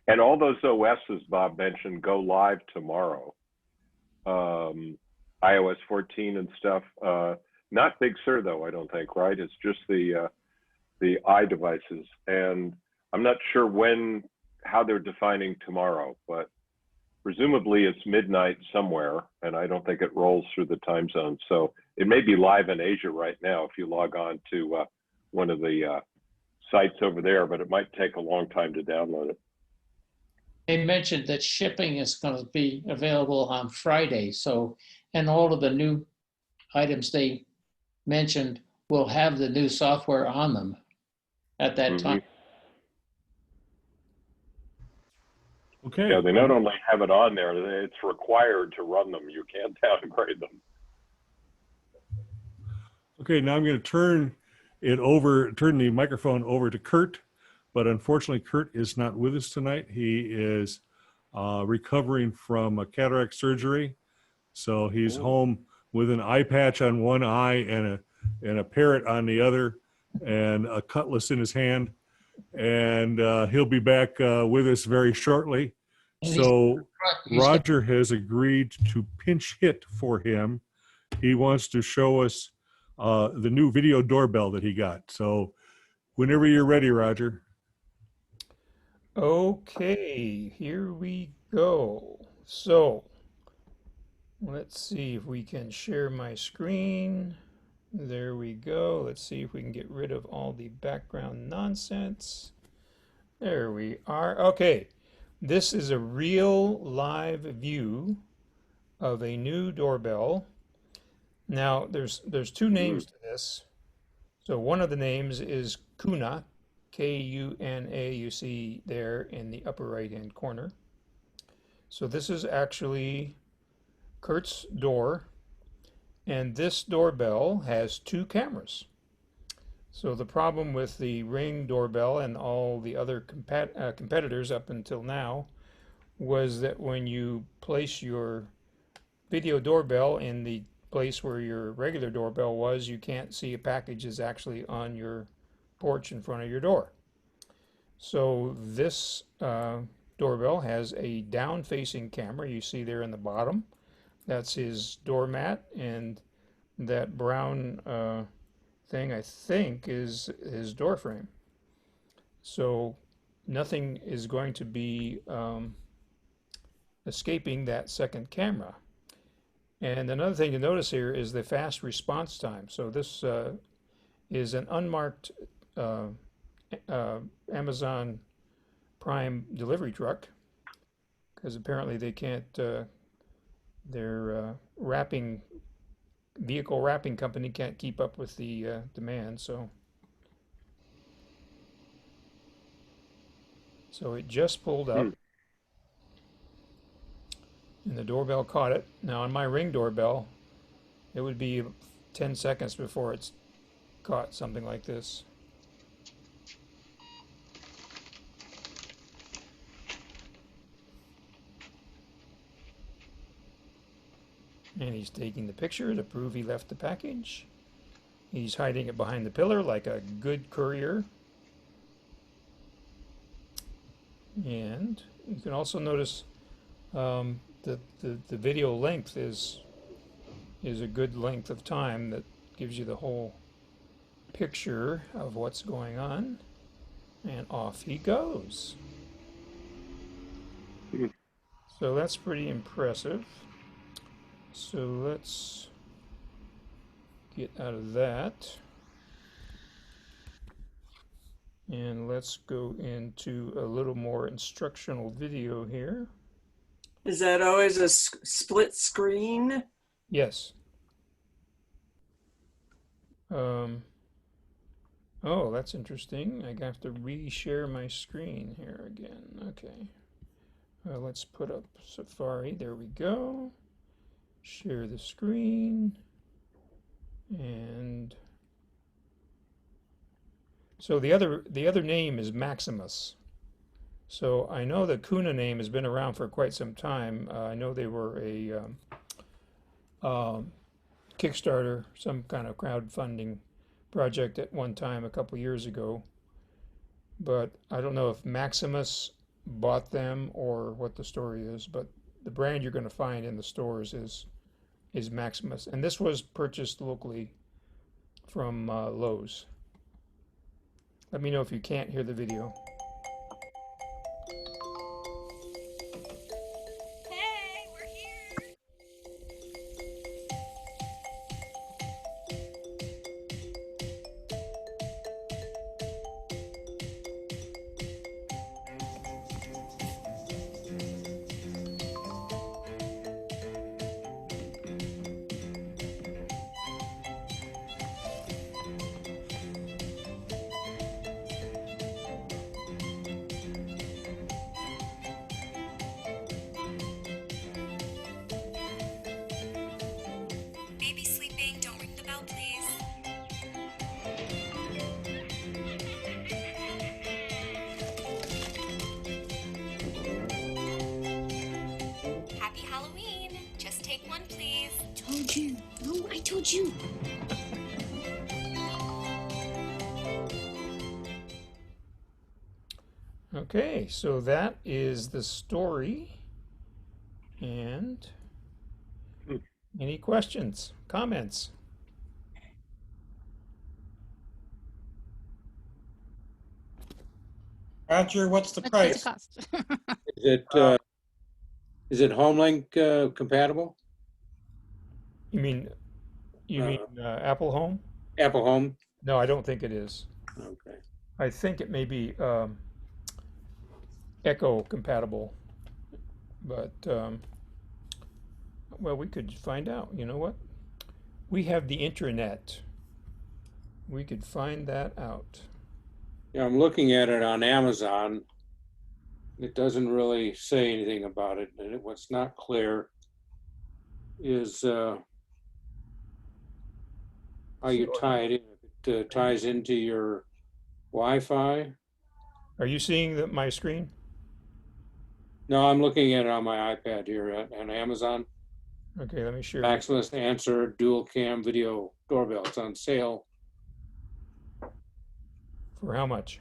And all those OSs Bob mentioned go live tomorrow. iOS 14 and stuff. Not Big Sur though, I don't think, right? It's just the iDevices. And I'm not sure how they're defining tomorrow, but presumably it's midnight somewhere, and I don't think it rolls through the time zone. So it may be live in Asia right now if you log on to one of the sites over there, but it might take a long time to download it. They mentioned that shipping is going to be available on Friday. So, and all of the new items they mentioned will have the new software on them at that time. Okay. Yeah, they not only have it on there, it's required to run them. You can't downgrade them. Okay, now I'm going to turn the microphone over to Kurt, but unfortunately Kurt is not with us tonight. He is recovering from a cataract surgery. So he's home with an eye patch on one eye and a parrot on the other and a cutlass in his hand. And he'll be back with us very shortly. So Roger has agreed to pinch hit for him. He wants to show us the new video doorbell that he got. So whenever you're ready, Roger. Okay, here we go. So let's see if we can share my screen. There we go. Let's see if we can get rid of all the background nonsense. There we are. Okay, this is a real live view of a new doorbell. Now, there's two names to this. So one of the names is Kuna, Kuna, you see there in the upper right-hand corner. So this is actually Kurt's door, and this doorbell has two cameras. So the problem with the Ring doorbell and all the other competitors up until now was that when you place your video doorbell in the place where your regular doorbell was, you can't see a package is actually on your porch in front of your door. So this doorbell has a down-facing camera. You see there in the bottom. That's his doormat, and that brown thing, I think, is his door frame. So nothing is going to be escaping that second camera. And another thing to notice here is the fast response time. So this is an unmarked Amazon Prime delivery truck, because apparently they can't, their vehicle wrapping company can't keep up with the demand. So it just pulled up. And the doorbell caught it. Now on my Ring doorbell, it would be 10 seconds before it's caught something like this. And he's taking the picture to prove he left the package. He's hiding it behind the pillar like a good courier. And you can also notice the video length is a good length of time that gives you the whole picture of what's going on. And off he goes. So that's pretty impressive. So let's get out of that. And let's go into a little more instructional video here. Is that always a split screen? Yes. Um, oh, that's interesting. I have to re-share my screen here again. Okay. Let's put up Safari. There we go. Share the screen. And so the other name is Maximus. So I know the Kuna name has been around for quite some time. I know they were a Kickstarter, some kind of crowdfunding project at one time a couple years ago. But I don't know if Maximus bought them or what the story is. But the brand you're going to find in the stores is Maximus, and this was purchased locally from Lowe's. Let me know if you can't hear the video. Hey, we're here. Baby sleeping. Don't ring the bell, please. Happy Halloween. Just take one, please. Told you. No, I told you. Okay, so that is the story. And any questions, comments? Roger, what's the What's price? the cost? Is it HomeLink compatible? You mean Apple Home? Apple Home? No, I don't think it is. Okay. I think it may be Echo compatible, but well, we could find out. You know what? We have the intranet. We could find that out. Yeah, I'm looking at it on Amazon. It doesn't really say anything about it. And what's not clear is how you tie it in. If it ties into your Wi-Fi. Are you seeing my screen? No, I'm looking at it on my iPad here on Amazon. Okay, let me share. Maximus Answer Dual Cam Video Doorbell. It's on sale. For how much?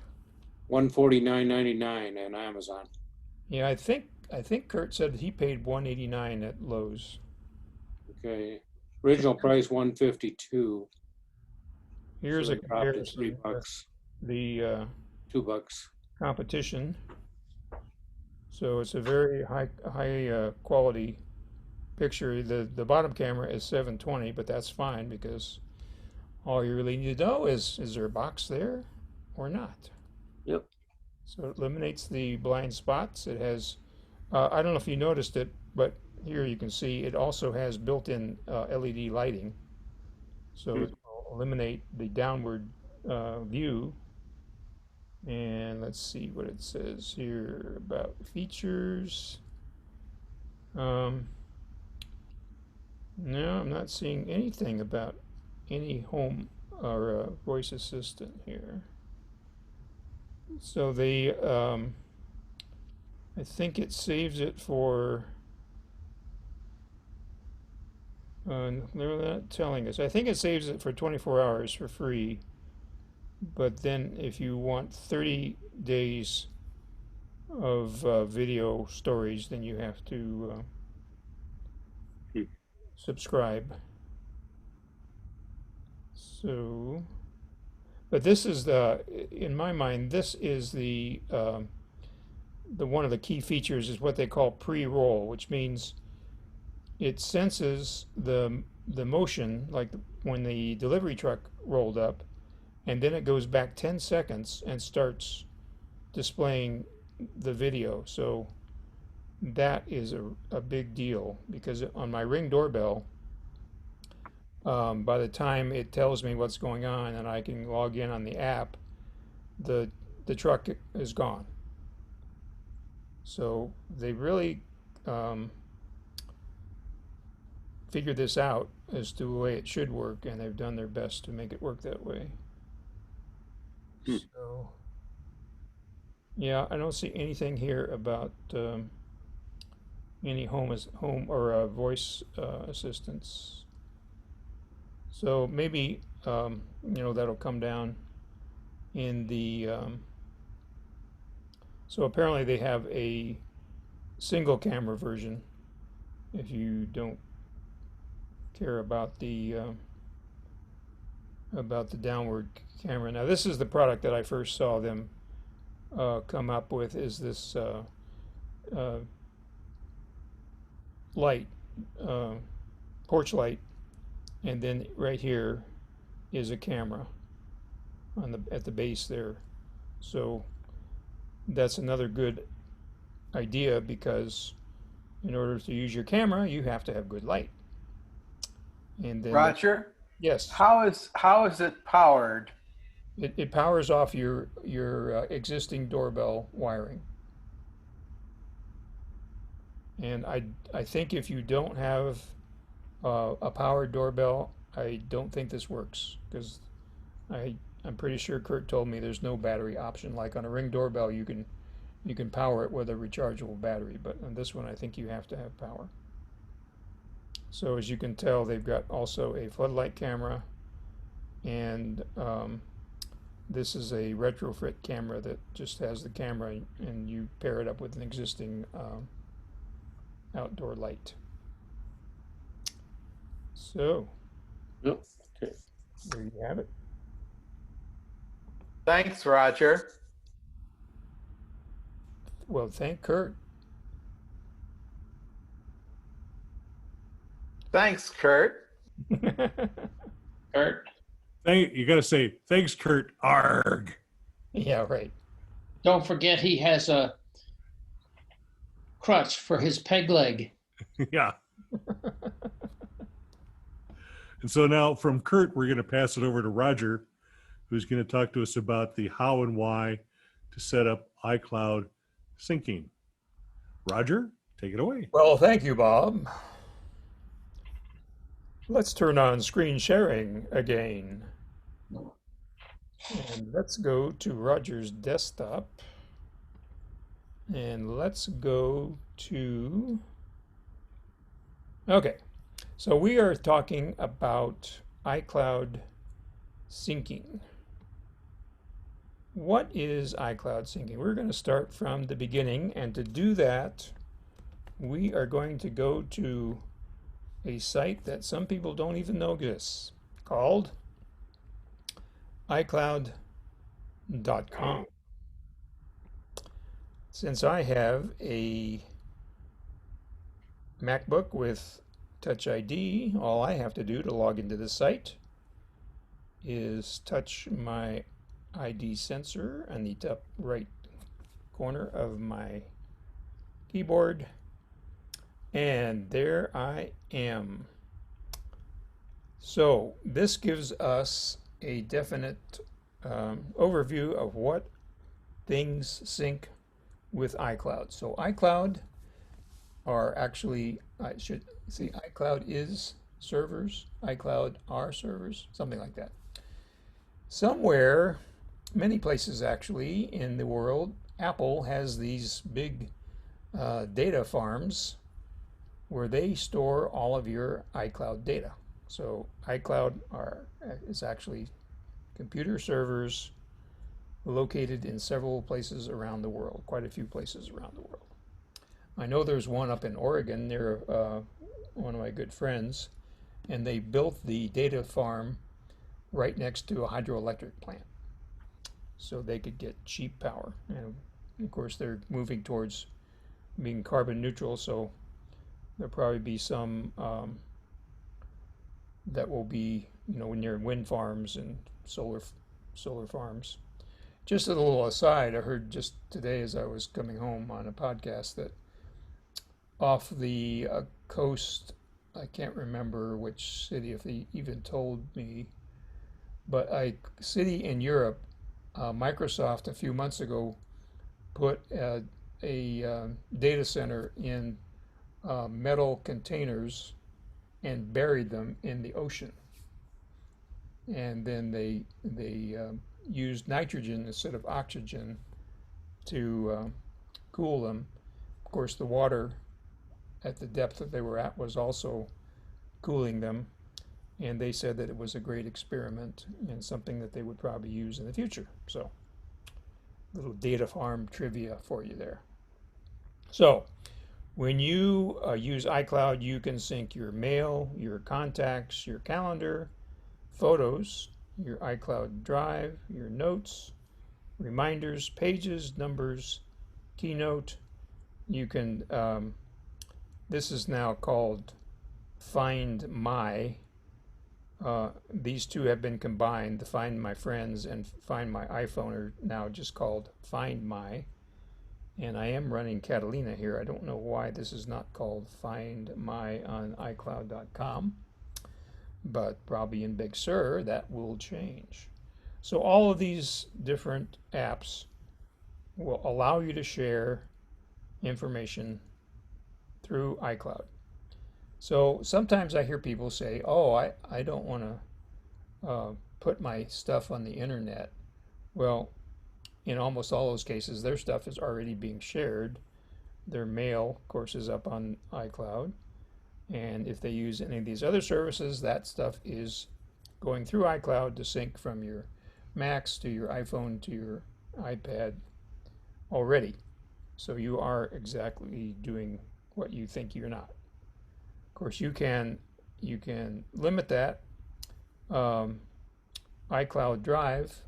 $149.99 on Amazon. Yeah, I think Kurt said he paid $189 at Lowe's. Okay. Original price $152. Here's So a it dropped to comparison. $3. The $2. competition. So it's a very high quality picture. The bottom camera is 720, but that's fine because all you really need to know is there a box there or not? Yep. So it eliminates the blind spots. It has, I don't know if you noticed it, but here you can see it also has built-in LED lighting. So it will eliminate the downward view. And let's see what it says here about features. No, I'm not seeing anything about any home or voice assistant here. So I think it saves it for, they're not telling us. I think it saves it for 24 hours for free. But then if you want 30 days of video storage, then you have to subscribe. So, but this is in my mind, this is the one of the key features is what they call pre-roll, which means it senses the motion, like when the delivery truck rolled up, and then it goes back 10 seconds and starts displaying the video. So that is a big deal because on my Ring doorbell, by the time it tells me what's going on and I can log in on the app, the truck is gone. So they really figured this out as to the way it should work, and they've done their best to make it work that way. So, yeah, I don't see anything here about any home or voice assistants. So maybe that'll come down in the. So apparently they have a single camera version. If you don't care about the downward camera. Now this is the product that I first saw them come up with. Is this light, porch light, and then right here is a camera at the base there. So that's another good idea, because in order to use your camera, you have to have good light. And then Roger, yes, how is it powered? it powers off your existing doorbell wiring. And I think if you don't have a powered doorbell, I don't think this works, because I'm pretty sure Kurt told me there's no battery option. Like on a Ring doorbell, you can power it with a rechargeable battery, but on this one, I think you have to have power. So as you can tell, they've got also a floodlight camera, and this is a retrofit camera that just has the camera, and you pair it up with an existing outdoor light. So, Yep. Okay. there you have it. Thanks, Roger. Well, thank Kurt. Thanks, Kurt. Kurt, You got to say, thanks, Kurt. Arg. Yeah, right. don't forget he has a crutch for his peg leg. Yeah. And so now from Kurt, we're going to pass it over to Roger, who's going to talk to us about the how and why to set up iCloud syncing. Roger, take it away. Well, thank you, Bob. Let's turn on screen sharing again. And let's go to Roger's desktop. And let's go to... Okay, so we are talking about iCloud syncing. What is iCloud syncing? We're going to start from the beginning, and to do that, we are going to go to a site that some people don't even know exists, called iCloud.com. Since I have a MacBook with Touch ID, all I have to do to log into the site is touch my ID sensor on the top right corner of my keyboard, and there I am. So this gives us a definite overview of what things sync with iCloud. So iCloud are actually, I should see, iCloud is servers, iCloud are servers, something like that. Somewhere, many places actually in the world, Apple has these big data farms where they store all of your iCloud data. So iCloud is actually computer servers located in several places around the world, quite a few places around the world. I know there's one up in Oregon near one of my good friends, and they built the data farm right next to a hydroelectric plant so they could get cheap power. And of course, they're moving towards being carbon neutral, so there'll probably be some that will be, near wind farms and solar farms. Just a little aside, I heard just today as I was coming home on a podcast that off the coast I can't remember which city, if they even told me, but a city in Europe, Microsoft a few months ago put a data center in metal containers and buried them in the ocean. And then they used nitrogen instead of oxygen to cool them. Of course, the water at the depth that they were at was also cooling them. And they said that it was a great experiment and something that they would probably use in the future. So, little data farm trivia for you there. So, when you use iCloud, you can sync your mail, your contacts, your calendar, photos, your iCloud Drive, your notes, reminders, pages, numbers, Keynote. You can, this is now called Find My. These two have been combined. The Find My Friends and Find My iPhone are now just called Find My. And I am running Catalina here. I don't know why this is not called Find My on iCloud.com, but probably in Big Sur that will change. So all of these different apps will allow you to share information through iCloud. So sometimes I hear people say, oh, I don't want to put my stuff on the internet. Well, in almost all those cases, their stuff is already being shared. Their mail, of course, is up on iCloud. And if they use any of these other services, that stuff is going through iCloud to sync from your Macs to your iPhone to your iPad already. So you are exactly doing what you think you're not. Of course, you can limit that. iCloud Drive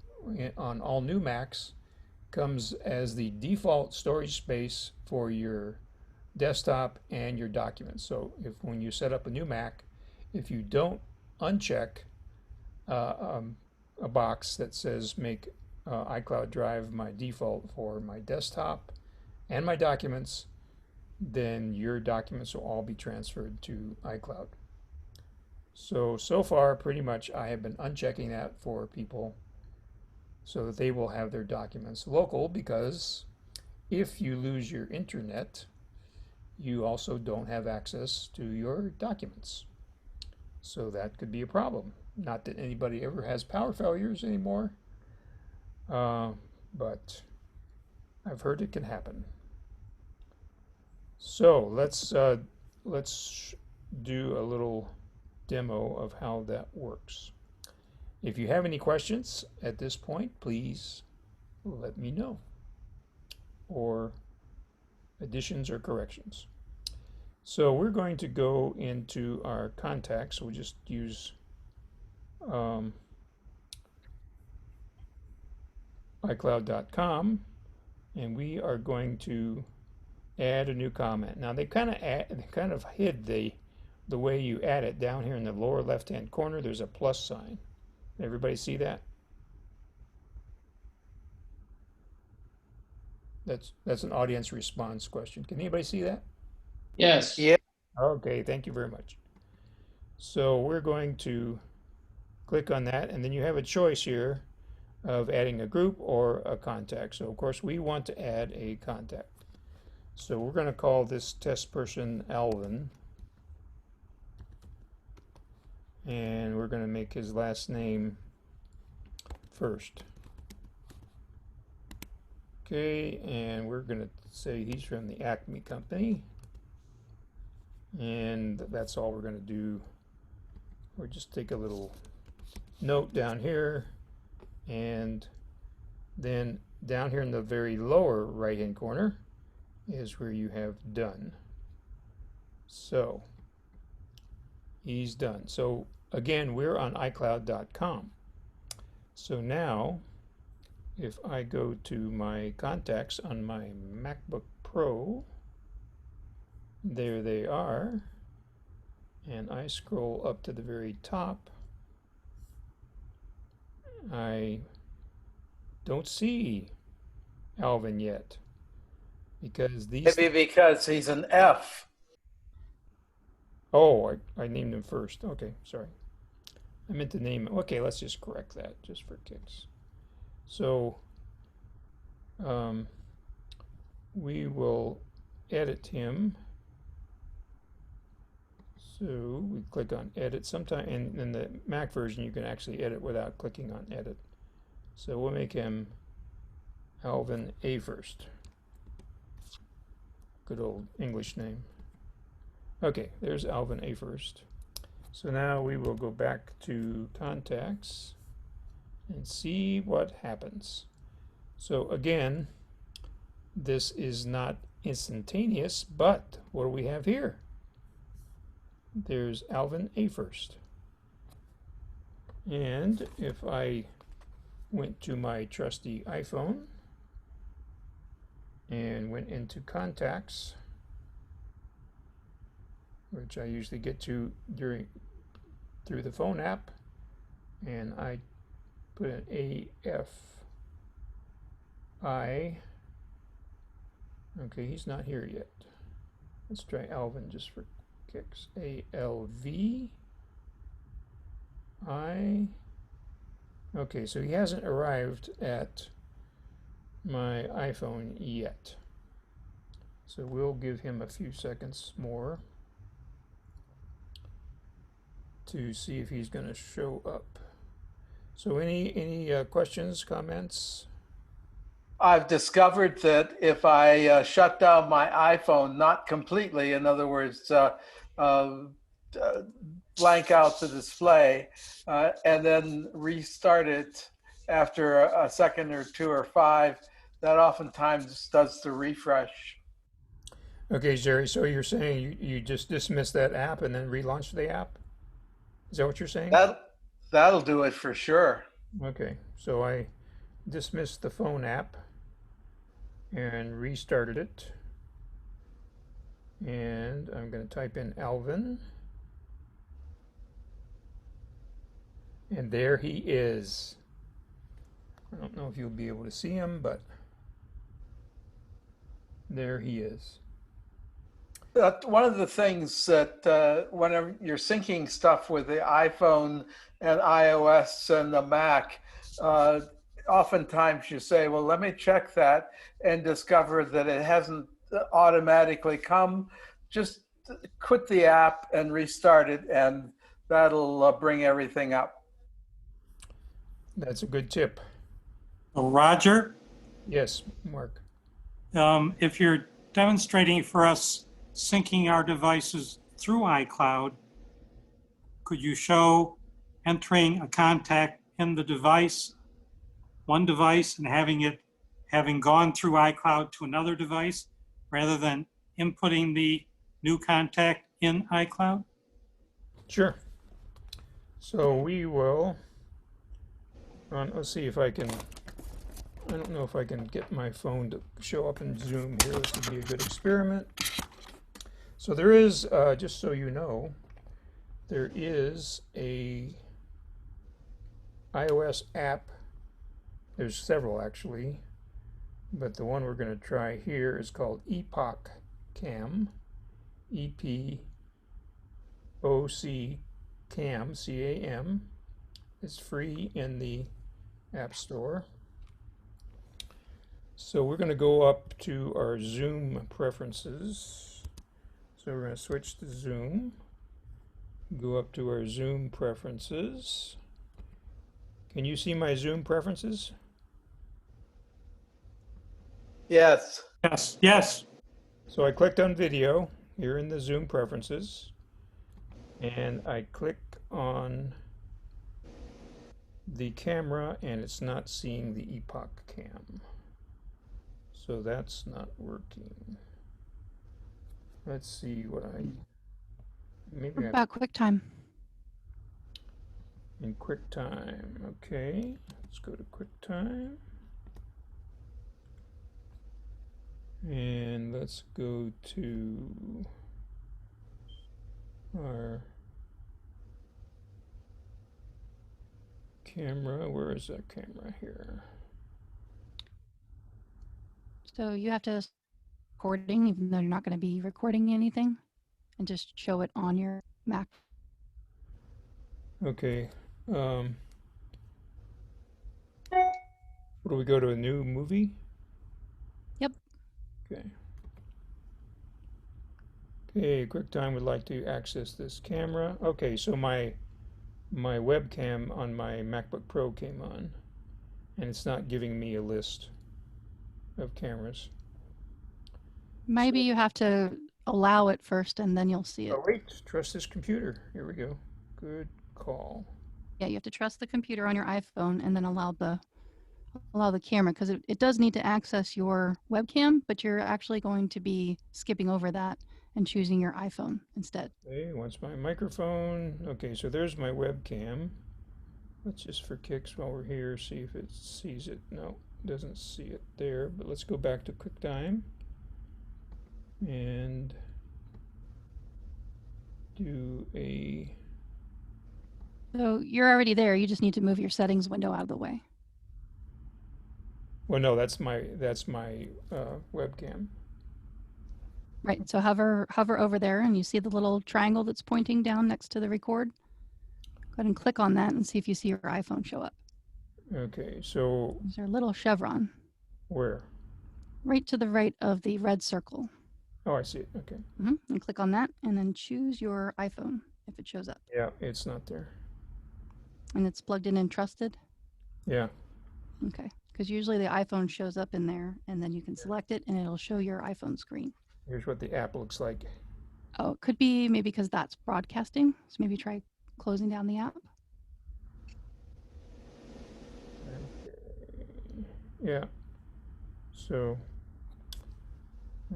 on all new Macs comes as the default storage space for your desktop and your documents. So when you set up a new Mac, if you don't uncheck a box that says make iCloud Drive my default for my desktop and my documents, then your documents will all be transferred to iCloud. So far, pretty much I have been unchecking that for people so that they will have their documents local, because if you lose your internet, you also don't have access to your documents. So that could be a problem. Not that anybody ever has power failures anymore, but I've heard it can happen. So let's do a little demo of how that works. If you have any questions at this point, please let me know, or additions or corrections. So we're going to go into our contacts. We'll just use iCloud.com, and we are going to add a new comment. Now they kind of hid the way you add it. Down here in the lower left-hand corner, there's a plus sign. Everybody see that? That's an audience response question. Can anybody see that? Yes. Yeah. Okay, thank you very much. So we're going to click on that, and then you have a choice here of adding a group or a contact. So of course we want to add a contact. So we're going to call this test person Alvin, and we're going to make his last name first. Okay, and we're going to say he's from the Acme company, and that's all we're going to do. We'll just take a little note down here, and then down here in the very lower right hand corner is where you have done. So he's done. So again, we're on iCloud.com. So now if I go to my contacts on my MacBook Pro, there they are, and I scroll up to the very top, I don't see Alvin yet, because these Maybe because he's an F. Oh, I named him first. Okay, sorry. I meant to name him. Okay, let's just correct that just for kicks. So we will edit him. So we click on edit. Sometime in the Mac version, you can actually edit without clicking on edit. So we'll make him Alvin A. First. Good old English name. Okay, there's Alvin A. First. So now we will go back to contacts and see what happens. So again, this is not instantaneous, but what do we have here? There's Alvin A. First. And if I went to my trusty iPhone and went into contacts, which I usually get to through the phone app, and I put an AFI. Okay, he's not here yet. Let's try Alvin just for kicks. ALVI. Okay, so he hasn't arrived at my iPhone yet. So we'll give him a few seconds more to see if he's going to show up. So any questions, comments? I've discovered that if I shut down my iPhone, not completely, in other words, blank out the display, and then restart it after a second or two or five, that oftentimes does the refresh. Okay, Jerry, so you're saying you just dismiss that app and then relaunch the app? Is that what you're saying? That'll do it for sure. Okay, so I dismissed the phone app and restarted it. And I'm going to type in Alvin. And there he is. I don't know if you'll be able to see him, but there he is. One of the things that whenever you're syncing stuff with the iPhone and iOS and the Mac, oftentimes you say, well, let me check that, and discover that it hasn't automatically come. Just quit the app and restart it, and that'll bring everything up. That's a good tip. Roger, Yes, Mark. if you're demonstrating for us syncing our devices through iCloud, could you show entering a contact in the device, one device, and having gone through iCloud to another device rather than inputting the new contact in iCloud? Sure. So we will, let's see if I can, I don't know if I can get my phone to show up in Zoom here. This would be a good experiment. So there is, just so you know, there is a iOS app. There's several actually, but the one we're going to try here is called Epoch Cam, EPOC Cam, C-A-M. It's free in the App Store. So we're going to go up to our Zoom preferences. So we're going to switch to Zoom, go up to our Zoom preferences. Can you see my Zoom preferences? Yes. Yes, yes. So I clicked on video here in the Zoom preferences, and I click on the camera, and it's not seeing the Epoch Cam. So that's not working. Let's see what maybe What about QuickTime? in QuickTime. Okay, let's go to QuickTime. And let's go to our camera. Where is that camera here? So you have to recording, even though you're not going to be recording anything? and just show it on your Mac. Okay. What do we go to a new movie? Yep. Okay. Okay, QuickTime would like to access this camera. Okay, so my webcam on my MacBook Pro came on, and it's not giving me a list of cameras. Maybe you have to allow it first and then you'll see it. Oh, wait, trust this computer. Here we go. Good call. Yeah, you have to trust the computer on your iPhone and then allow the camera, because it does need to access your webcam, but you're actually going to be skipping over that and choosing your iPhone instead. Okay, wants my microphone. Okay, so there's my webcam. Let's just, for kicks while we're here, see if it sees it. No, it doesn't see it there, but let's go back to QuickTime and do a... So you're already there. You just need to move your settings window out of the way. Well, no, that's my webcam. Right. So hover over there, and you see the little triangle that's pointing down next to the record. Go ahead and click on that and see if you see your iPhone show up. Okay, so There's a little chevron where? right to the right of the red circle. Oh, I see it. Okay. And click on that, and then choose your iPhone if it shows up. Yeah, it's not there. And it's plugged in and trusted? Yeah. Okay. Because usually the iPhone shows up in there, and then you can select it, and it'll show your iPhone screen. Here's what the app looks like. Oh, it could be maybe because that's broadcasting. So maybe try closing down the app. Yeah. So,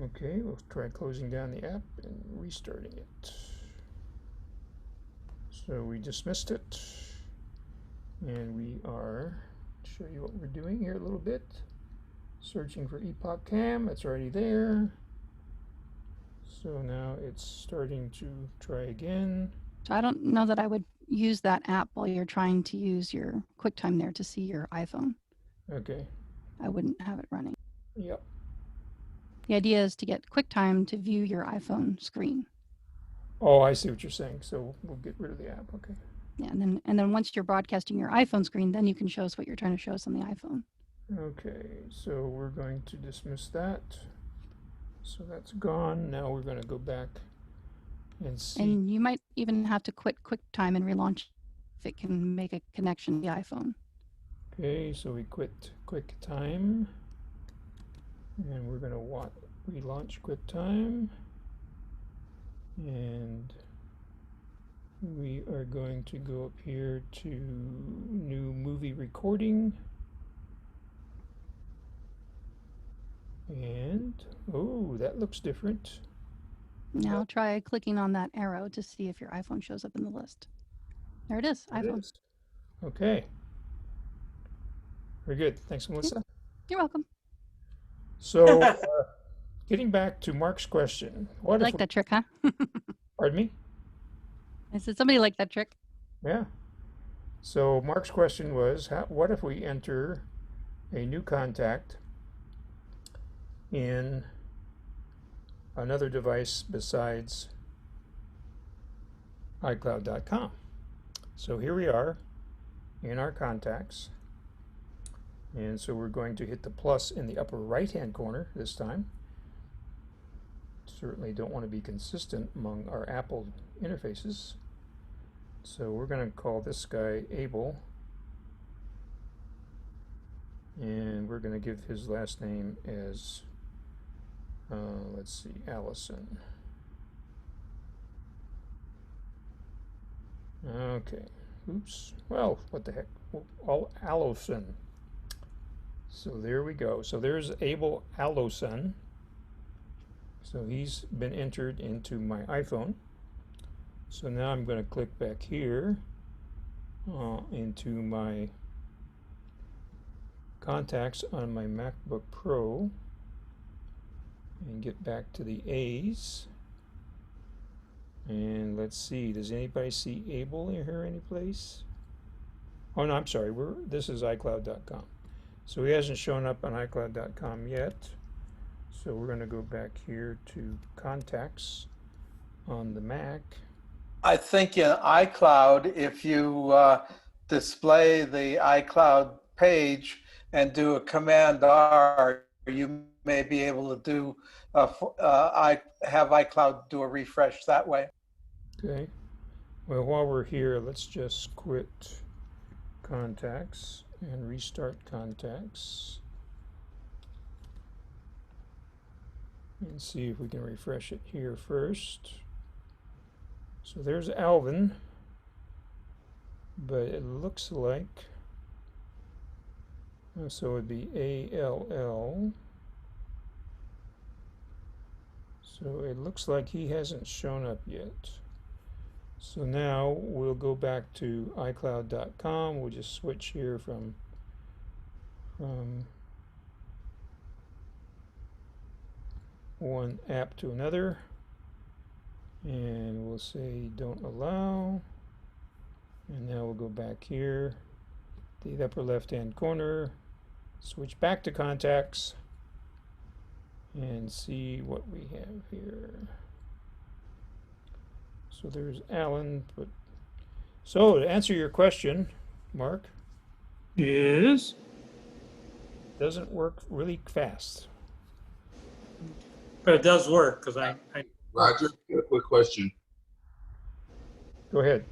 okay, we'll try closing down the app and restarting it. So we dismissed it, and we are, show you what we're doing here a little bit. Searching for Epoch Cam, it's already there. So now it's starting to try again. So I don't know that I would use that app while you're trying to use your QuickTime there to see your iPhone. Okay. I wouldn't have it running. Yep. The idea is to get QuickTime to view your iPhone screen. Oh, I see what you're saying. So we'll get rid of the app. Okay. Yeah, and then once you're broadcasting your iPhone screen, then you can show us what you're trying to show us on the iPhone. Okay, so we're going to dismiss that. So that's gone. Now we're going to go back and see. And you might even have to quit QuickTime and relaunch if it can make a connection to the iPhone. Okay, so we quit QuickTime. And we're going to relaunch QuickTime. And we are going to go up here to new movie recording. And, oh, that looks different. Now try clicking on that arrow to see if your iPhone shows up in the list. There it is, iPhone. It is. Okay. Very good. Thanks, Melissa. You're welcome. So, getting back to Mark's question. I like that trick, huh? Pardon me? I said somebody liked that trick. Yeah. So Mark's question was, what if we enter a new contact in another device besides iCloud.com? So here we are in our contacts. And so we're going to hit the plus in the upper right-hand corner this time. Certainly don't want to be consistent among our Apple interfaces. So we're going to call this guy Abel. And we're going to give his last name as, let's see, Allison. Okay. Oops. Well, what the heck? Allison. So there we go. So there's Abel Allison. So he's been entered into my iPhone. So now I'm going to click back here into my contacts on my MacBook Pro and get back to the A's. And let's see, does anybody see Abel in here anyplace? Oh no, I'm sorry, this is iCloud.com. So he hasn't shown up on iCloud.com yet. So we're going to go back here to contacts on the Mac. I think in iCloud, if you display the iCloud page and do a Command R, you may be able to do have iCloud do a refresh that way. Okay. Well, while we're here, let's just quit contacts and restart contacts and see if we can refresh it here first. So there's Alvin, but it looks like, so it'd be ALL. So it looks like he hasn't shown up yet. So now we'll go back to iCloud.com. We'll just switch here from one app to another. And we'll say don't allow. And now we'll go back here, the upper left-hand corner, switch back to contacts, and see what we have here. So there's Alan. But so to answer your question, Mark, Yes. doesn't work really fast. But it does work because I Roger, a quick question. Go ahead.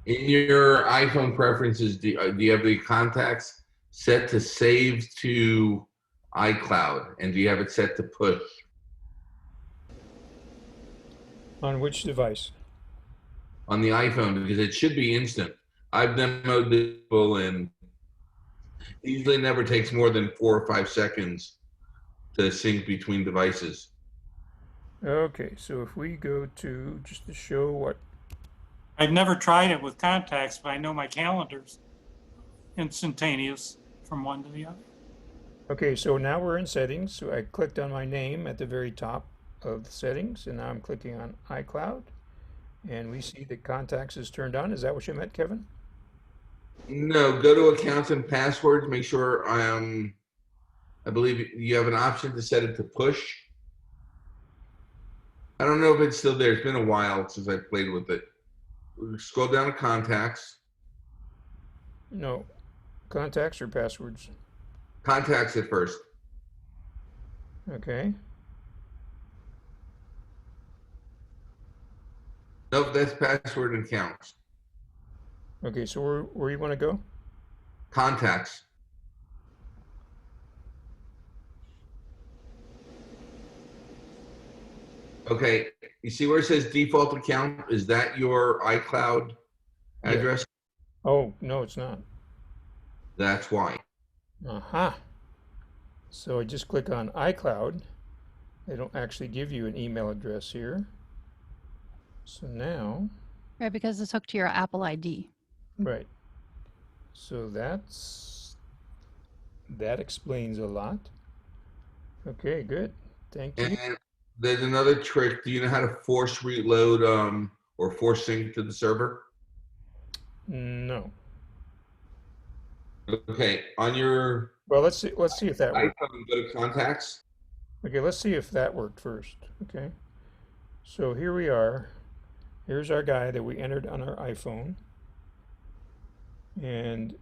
In your iPhone preferences, do you have the contacts set to save to iCloud? And do you have it set to push? On which device? On the iPhone, because it should be instant. I've demoed people and it usually never takes more than 4 or 5 seconds to sync between devices. Okay, so if we go to, just to show what, I've never tried it with contacts, but I know my calendar's instantaneous from one to the other. okay, so now we're in settings. So I clicked on my name at the very top of the settings, and now I'm clicking on iCloud, and we see that contacts is turned on. Is that what you meant, Kevin? No, go to accounts and passwords. Make sure I believe you have an option to set it to push. I don't know if it's still there. It's been a while since I played with it. Scroll down to contacts. No, contacts or passwords? Contacts at first. Okay. Nope, that's password and accounts. Okay, so where you want to go? Contacts. Okay, you see where it says default account? Is that your iCloud address? Oh, no, it's not. That's why. Aha. So I just click on iCloud. They don't actually give you an email address here. So now, Right, because it's hooked to your Apple ID. right. So that explains a lot. Okay, good. Thank you. And there's another trick. Do you know how to force reload or force sync to the server? No. Okay, on your Well, let's see if that worked. iPhone, go to contacts. Okay, let's see if that worked first. Okay. So here we are. Here's our guy that we entered on our iPhone. And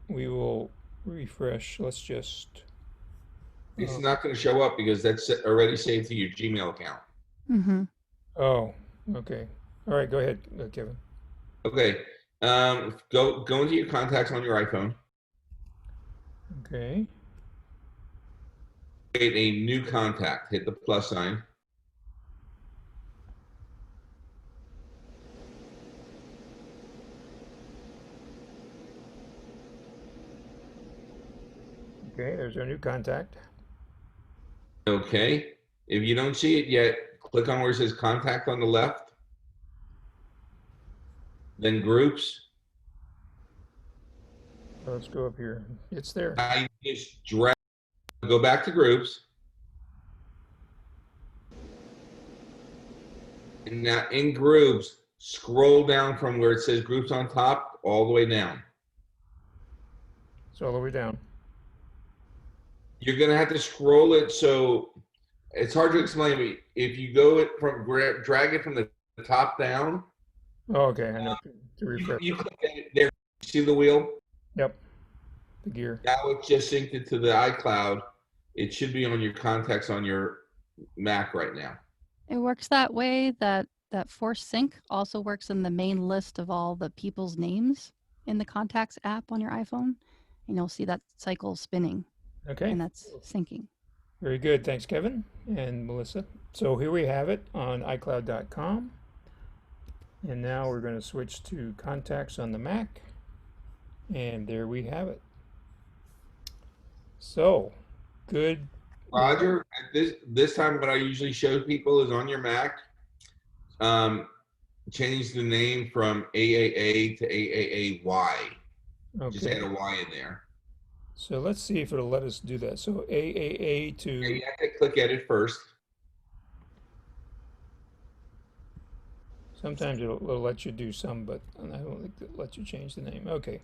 we will refresh. Let's just. It's not going to show up because that's already saved to your Gmail account. Mm-hmm. Oh, okay. All right, go ahead, Kevin. Okay, go into your contacts on your iPhone. Okay. Create a new contact. Hit the plus sign. Okay, there's our new contact. Okay, if you don't see it yet, click on where it says contact on the left. Then groups. Let's go up here. It's there. I just drag, go back to groups. And now in groups, scroll down from where it says groups on top all the way down. It's all the way down. You're gonna have to scroll it so It's hard to explain. If you go it from drag it from the top down, Oh, okay, I know. To refresh. you click it there. See the wheel? Yep. The gear. Now it's just synced it to the iCloud. It should be on your contacts on your Mac right now. It works that way. That force sync also works in the main list of all the people's names in the contacts app on your iPhone, and you'll see that cycle spinning, Okay. and that's syncing. Very good. Thanks, Kevin and Melissa. So here we have it on iCloud.com. And now we're going to switch to contacts on the Mac. And there we have it. So, good. Roger, at this time, what I usually show people is on your Mac, change the name from AAA to AAAY. Just Okay. add a Y in there. So let's see if it'll let us do that. So AAA to. Yeah, you have to click edit first. Sometimes it'll let you do some, but I don't think it lets you change the name. Okay.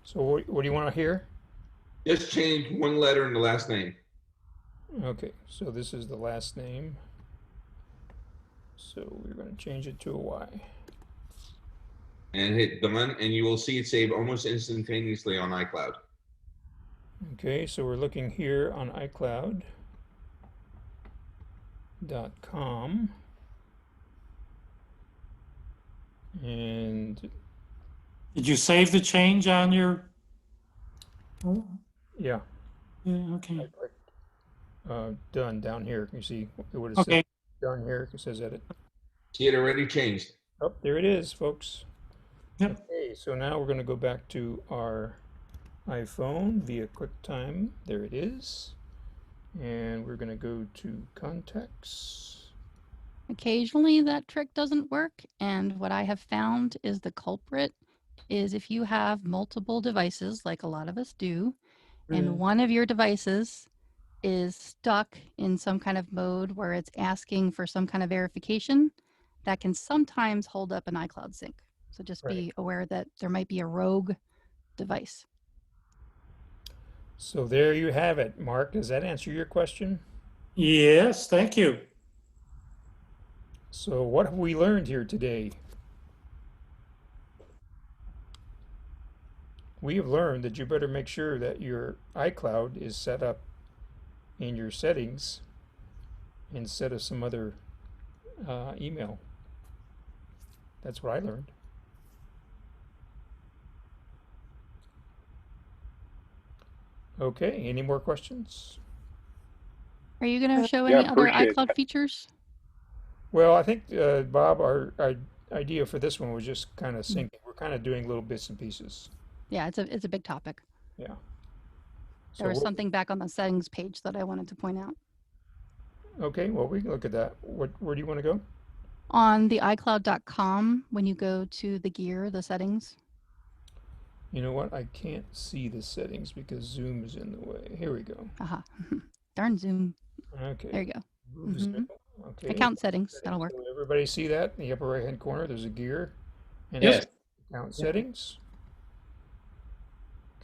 So what do you want to hear? Just change one letter in the last name. Okay. So this is the last name. So we're going to change it to a Y. And hit done, and you will see it save almost instantaneously on iCloud. Okay, so we're looking here on iCloud.com. And Did you save the change on your? yeah, Okay. done down here. You see what it Okay. says down here? It says edit. See it already changed. Oh, there it is, folks. Yep. Okay, so now we're going to go back to our iPhone via QuickTime. There it is. And we're going to go to contacts. Occasionally that trick doesn't work, and what I have found is the culprit is if you have multiple devices, like a lot of us do, and one of your devices is stuck in some kind of mode where it's asking for some kind of verification, that can sometimes hold up an iCloud sync. So just be aware that there might be a rogue device. So there you have it. Mark, does that answer your question? Yes, thank you. So what have we learned here today? We have learned that you better make sure that your iCloud is set up in your settings instead of some other email. That's what I learned. Okay, any more questions? Are you going to show any other appreciate iCloud that. features? Well, I think, Bob, our idea for this one was just kind of syncing. We're kind of doing little bits and pieces. Yeah, it's a big topic. Yeah. There was something back on the settings page that I wanted to point out. Okay, well, we can look at that. Where do you want to go? On the iCloud.com, when you go to the gear, the settings. You know what? I can't see the settings because Zoom is in the way. Here we go. Aha. Darn Zoom. Okay. There you go. Move Zoom. Okay. Account settings. That'll work. So everybody see that in the upper right hand corner? There's a gear. And Yes. account settings.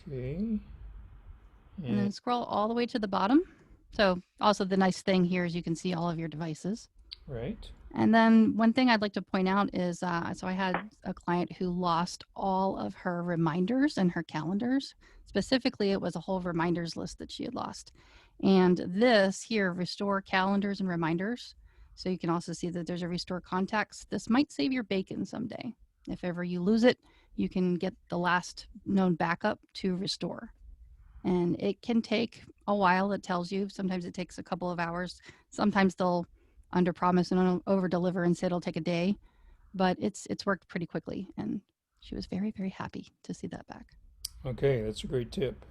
Okay. And then scroll all the way to the bottom. So also the nice thing here is you can see all of your devices. Right. And then one thing I'd like to point out is, so I had a client who lost all of her reminders and her calendars. Specifically, it was a whole reminders list that she had lost. And this here, restore calendars and reminders. So you can also see that there's a restore contacts. This might save your bacon someday. If ever you lose it, you can get the last known backup to restore. And it can take a while, it tells you. Sometimes it takes a couple of hours. Sometimes they'll under promise and over deliver and say it'll take a day, but it's worked pretty quickly. And she was very, very happy to see that back. Okay, that's a great tip.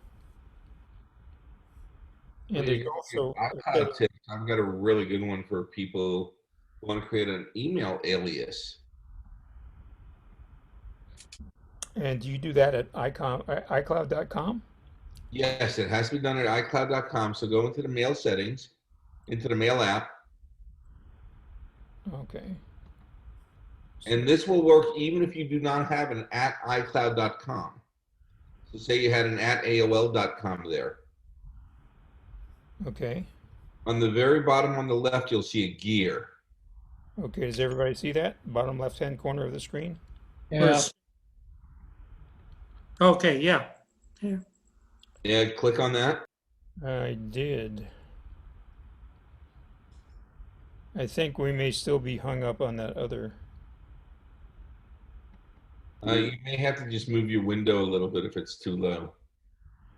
And There you go. iCloud tips. I've got a really good one for people who want to create an email alias. And do you do that at iCloud.com? Yes, it has to be done at iCloud.com. So go into the mail settings, into the mail app. Okay. And this will work even if you do not have an at iCloud.com. So say you had an at AOL.com there. Okay. On the very bottom on the left, you'll see a gear. Okay, does everybody see that? Bottom left-hand corner of the screen? Yeah. Okay, yeah. Yeah. Yeah, click on that. I did. I think we may still be hung up on that other. You may have to just move your window a little bit if it's too low.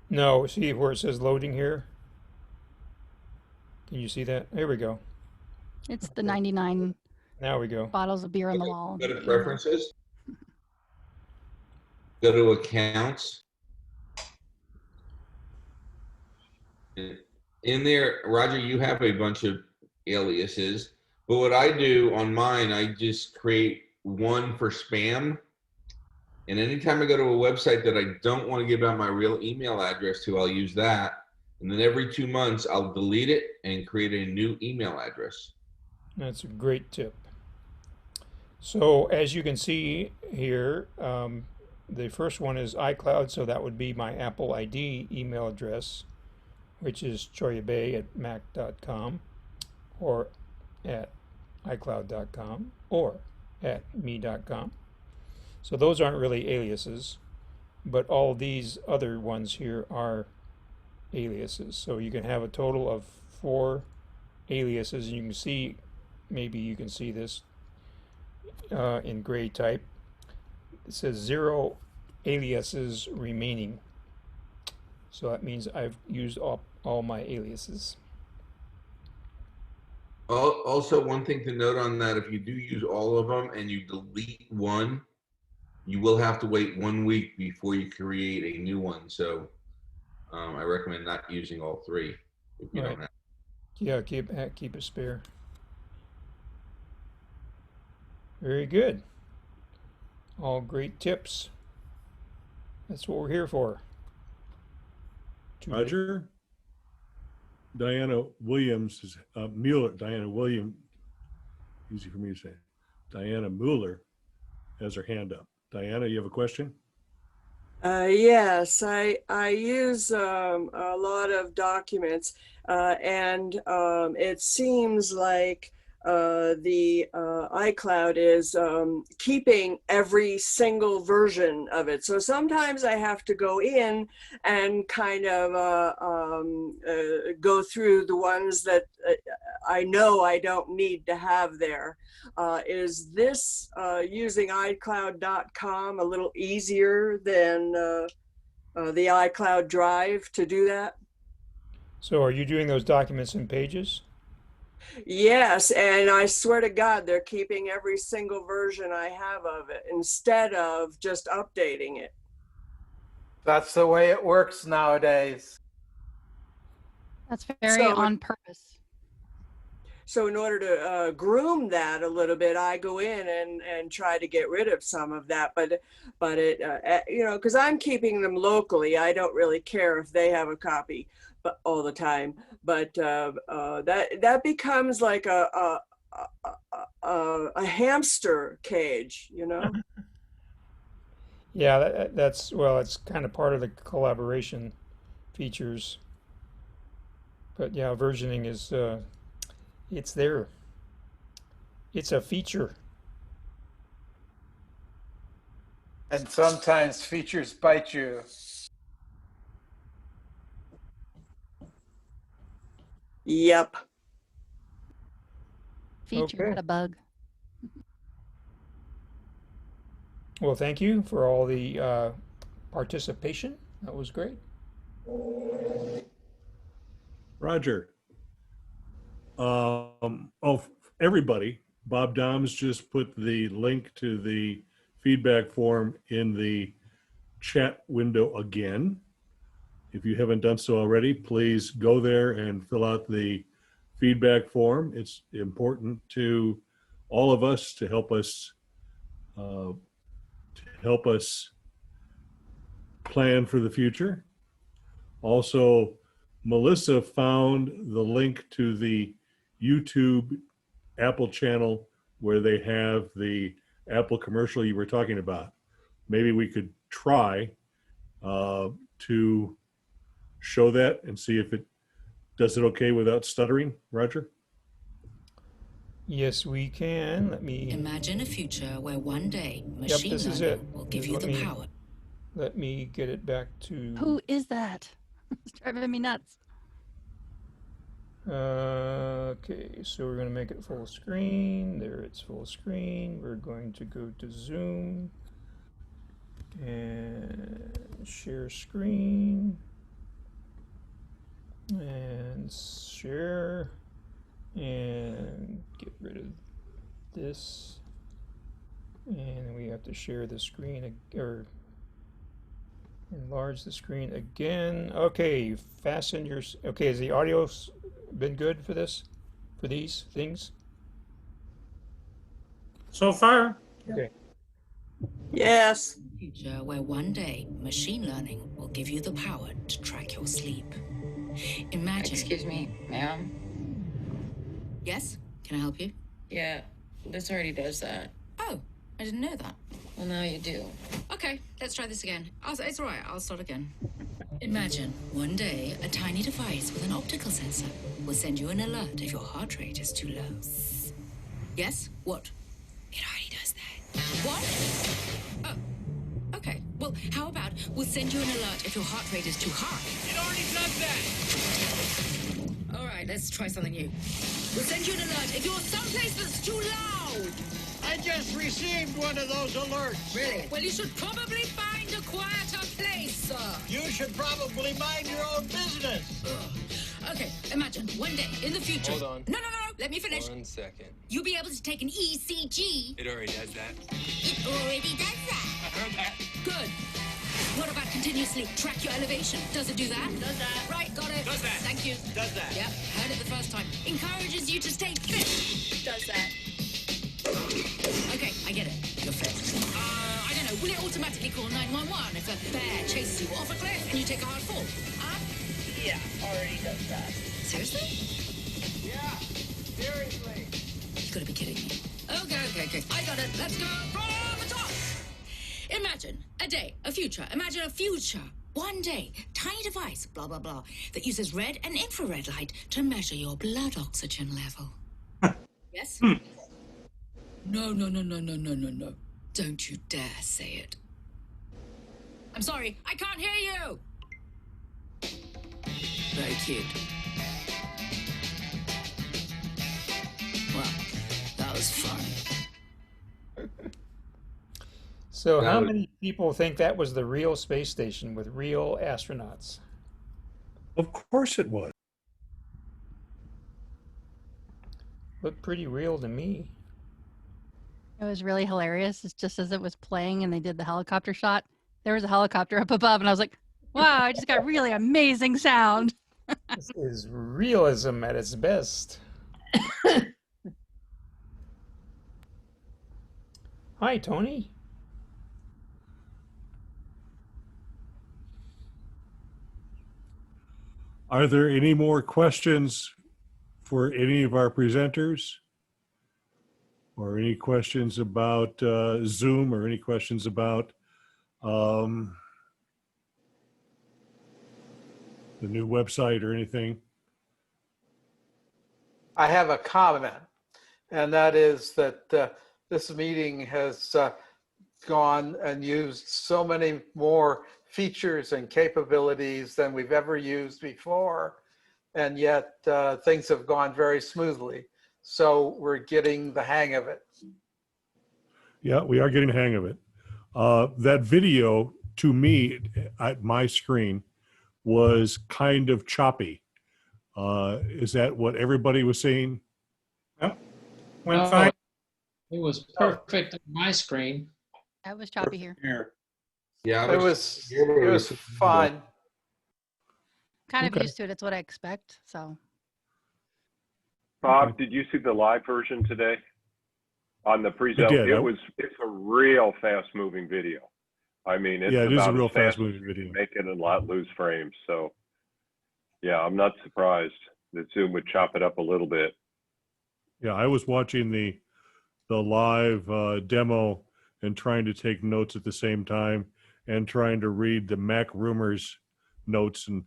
No, see where it says loading here? Can you see that? There we go. It's the 99 Now we go. bottles of beer on the wall. Go to that you have. preferences. Go to accounts. In there, Roger, you have a bunch of aliases, but what I do on mine, I just create one for spam. And anytime I go to a website that I don't want to give out my real email address to, I'll use that. And then every 2 months, I'll delete it and create a new email address. That's a great tip. So as you can see here, the first one is iCloud, so that would be my Apple ID email address, which is choyabay@mac.com or at iCloud.com or at me.com. So those aren't really aliases, but all these other ones here are aliases. So you can have a total of 4 aliases, and you can see, maybe you can see this in gray type. It says 0 aliases remaining. So that means I've used all my aliases. Also, one thing to note on that, if you do use all of them and you delete one, you will have to wait 1 week before you create a new one. So I recommend not using all 3 if you don't have. Yeah, keep a spare. Very good. All great tips. That's what we're here for. Roger? Diana Williams is Mueller. Diana Williams, easy for me to say. Diana Mueller has her hand up. Diana, you have a question? Yes, I use a lot of documents, and it seems like the iCloud is keeping every single version of it. So sometimes I have to go in and kind of go through the ones that I know I don't need to have there. Is this using iCloud.com a little easier than the iCloud Drive to do that? So are you doing those documents in Pages? Yes, and I swear to God, they're keeping every single version I have of it instead of just updating it. That's the way it works nowadays. That's very on purpose. So in order to groom that a little bit, I go in and try to get rid of some of that. But it, you know, because I'm keeping them locally, I don't really care if they have a copy all the time. But that becomes like a hamster cage, you know? Yeah, that's, well, it's kind of part of the collaboration features. But yeah, versioning is, it's there. It's a feature. And sometimes features bite you. Yep. Feature, Okay. not a bug. Well, thank you for all the participation. That was great. Roger. Oh, everybody, Bob Doms just put the link to the feedback form in the chat window again. If you haven't done so already, please go there and fill out the feedback form. It's important to all of us to help us plan for the future. Also, Melissa found the link to the YouTube Apple channel where they have the Apple commercial you were talking about. Maybe we could try to show that and see if it does it okay without stuttering, Roger? Yes, we can. Let me. Imagine a future where one day Yep, machine this is learning it. will give you Let the me- power. Let me get it back to. Who is that? It's driving me nuts. Okay, so we're going to make it full screen. There, it's full screen. We're going to go to Zoom and share screen and share and get rid of this. And we have to share the screen or enlarge the screen again. Okay, fasten your. Okay, has the audio been good for this? For these things? So far, Okay. Yes. Future where one day machine learning will give you the power to track your sleep. Imagine. Excuse me, ma'am. Yes? Can I help you? Yeah, this already does that. Oh, I didn't know that. Well, now you do. Okay, let's try this again. It's all right. I'll start again. Imagine one day a tiny device with an optical sensor will send you an alert if your heart rate is too low. Yes? What? It already does that. What? Oh, okay. Well, how about we'll send you an alert if your heart rate is too high? It already does that. All right, let's try something new. We'll send you an alert if you're someplace that's too loud. I just received one of those alerts. Really? Well, you should probably find a quieter place, sir. You should probably mind your own business. Okay, imagine one day in the future. Hold on. No. Let me finish. 1 second. You'll be able to take an ECG. It already does that. It already does that. I heard that. Good. What about continuously track your elevation? Does it do that? Does that. Right, got it. Does that. Thank you. Does that. Yep, heard it the first time. Encourages you to stay fit. Does that. Okay, I get it. You're fit. I don't know. Will it automatically call 911 if a bear chases you off a cliff and you take a hard fall? Yeah, already does that. Seriously? Yeah, seriously. You gotta be kidding me. Okay. I got it. Let's go from the top. Imagine a day, a future. Imagine a future. One day, tiny device, blah, blah, blah, that uses red and infrared light to measure your blood oxygen level. Yes? No. Don't you dare say it. I'm sorry, I can't hear you. Very cute. Well, that was fun. So how many people think that was the real space station with real astronauts? Of course it was. Looked pretty real to me. It was really hilarious. It's just as it was playing and they did the helicopter shot, there was a helicopter up above and I was like, wow, I just got really amazing sound. This is realism at its best. Hi, Tony. Are there any more questions for any of our presenters? Or any questions about Zoom or any questions about the new website or anything? I have a comment, and that is that this meeting has gone and used so many more features and capabilities than we've ever used before, and yet things have gone very smoothly. So we're getting the hang of it. Yeah, we are getting the hang of it. That video, to me, at my screen, was kind of choppy. Is that what everybody was seeing? Yep. Went fine. It was perfect on my screen. That was choppy here. Yeah, It was fine. Kind of Okay. used to it. It's what I expect. So Bob, did you see the live version today on the pre-sale? I did. It's a real fast-moving video. I mean, it's Yeah, it is a about real as fast fast-moving as you can video. make it and not lose frames. So, yeah, I'm not surprised that Zoom would chop it up a little bit. Yeah, I was watching the live demo and trying to take notes at the same time and trying to read the Mac Rumors notes. And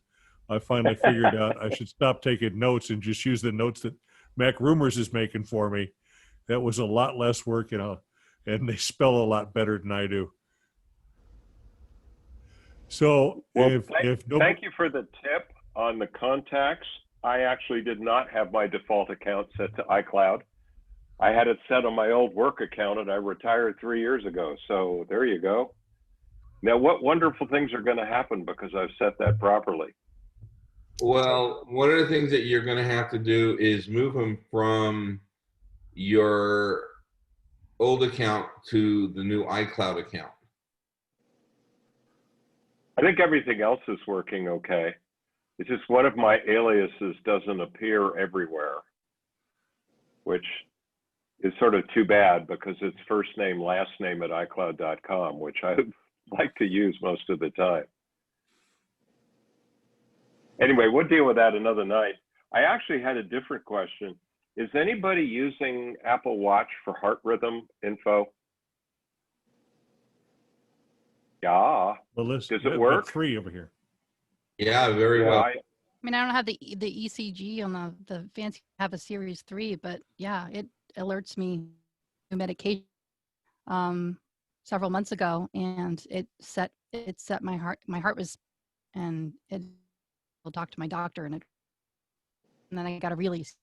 I finally figured out I should stop taking notes and just use the notes that Mac Rumors is making for me. That was a lot less work, and they spell a lot better than I do. So Well, if no, thank you for the tip on the contacts. I actually did not have my default account set to iCloud. I had it set on my old work account, and I retired 3 years ago. So there you go. Now, what wonderful things are going to happen because I've set that properly? Well, one of the things that you're going to have to do is move them from your old account to the new iCloud account. I think everything else is working okay. It's just one of my aliases doesn't appear everywhere, which is sort of too bad because it's first name, last name at iCloud.com, which I like to use most of the time. Anyway, we'll deal with that another night. I actually had a different question. Is anybody using Apple Watch for heart rhythm info? Yeah. Melissa, does it work? 3 over here. Yeah, very well. I mean, I don't have the ECG on the fancy. I have a Series 3, but yeah, it alerts me to medication several months ago, and it set my heart was, and it will talk to my doctor, and then I got a release.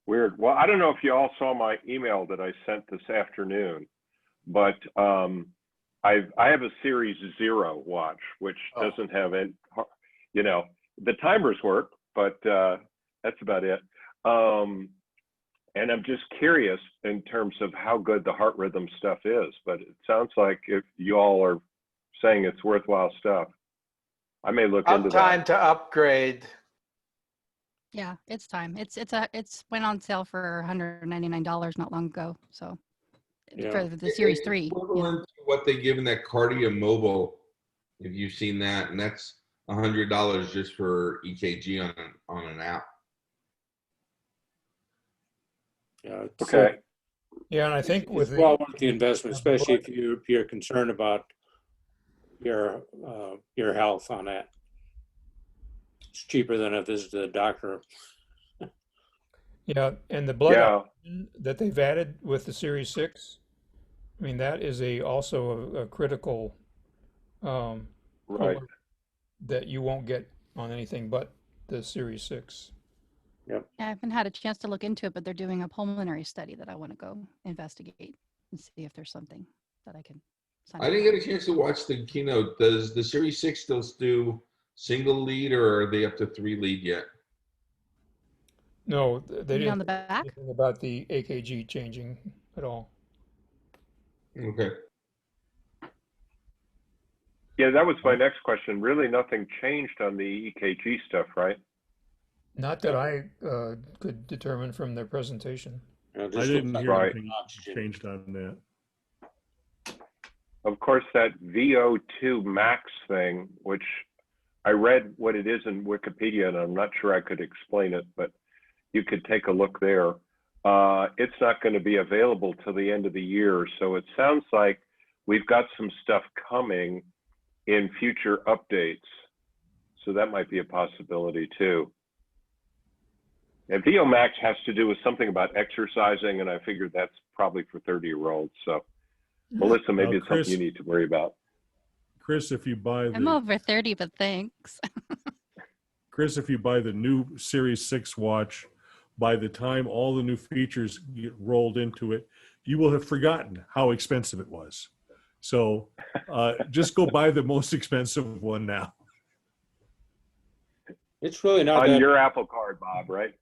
Weird. Well, I don't know if you all saw my email that I sent this afternoon, but I have a Series 0 watch, which doesn't have any, the timers work, but that's about it. And I'm just curious in terms of how good the heart rhythm stuff is, but it sounds like if you all are saying it's worthwhile stuff, I may look into that. Time to upgrade. Yeah, it's time. It's went on sale for $199 not long ago. So for the Series 3. Equivalent to what they give in that Cardia Mobile, if you've seen that, and that's $100 just for EKG on an app. Yeah. Okay. Yeah, and I think it's well worth the investment, especially if you're concerned about your health on that. It's cheaper than a visit to the doctor. Yeah, and the blood oxygen that they've added with the Series 6, I mean, that is also a critical right. alert that you won't get on anything but the Series 6. Yep. I haven't had a chance to look into it, but they're doing a pulmonary study that I want to go investigate and see if there's something that I can sign I up didn't for. get a chance to watch the keynote. Does the Series 6 still do single lead, or are they up to 3 lead yet? No, they Maybe didn't on the back? say anything about the AKG changing at all. Okay. Yeah, that was my next question. Really nothing changed on the EKG stuff, right? Not that I could determine from their presentation. I didn't hear anything changed on that. Of course, that VO2 max thing, which I read what it is in Wikipedia, and I'm not sure I could explain it, but you could take a look there. It's not going to be available till the end of the year. So it sounds like we've got some stuff coming in future updates. So that might be a possibility too. And VO Max has to do with something about exercising, and I figured that's probably for 30-year-olds. So Melissa, maybe it's Chris, something you need to worry about. Chris, if you buy I'm over 30, but thanks. Chris, if you buy the new Series 6 watch, by the time all the new features get rolled into it, you will have forgotten how expensive it was. So just go buy the most expensive one now. It's really not on that your Apple Card, Bob, right?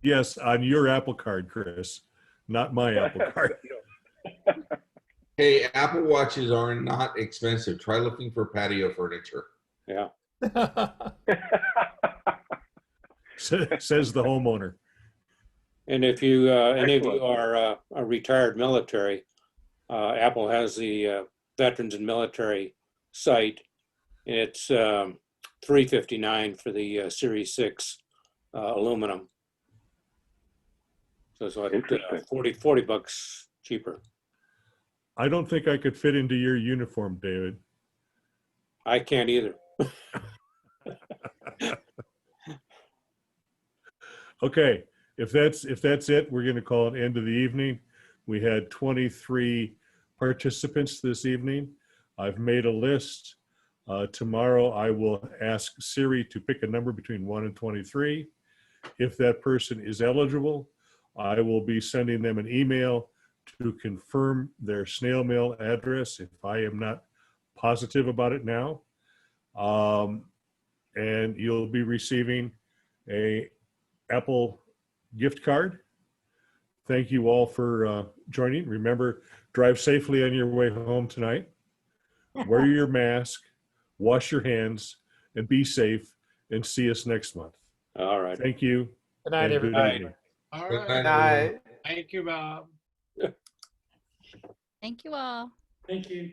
Yes, on your Apple Card, Chris, not my Apple Card. Hey, Apple Watches are not expensive. Try looking for patio furniture. Yeah. Says the homeowner. And if you any of you are a retired military, Apple has the Veterans and Military site. It's $359 for the Series 6 aluminum. So it's like $40 cheaper. I don't think I could fit into your uniform, David. I can't either. Okay, if that's it, we're going to call it end of the evening. We had 23 participants this evening. I've made a list. Tomorrow I will ask Siri to pick a number between 1 and 23. If that person is eligible, I will be sending them an email to confirm their snail mail address if I am not positive about it now. And you'll be receiving a Apple gift card. Thank you all for joining. Remember, drive safely on your way home tonight. Wear your mask, wash your hands, and be safe, and see us next month. All right. Thank you. Good night, and everybody. evening. All Good right. night, everyone. Night. Thank you, Bob. Thank you all. Thank you.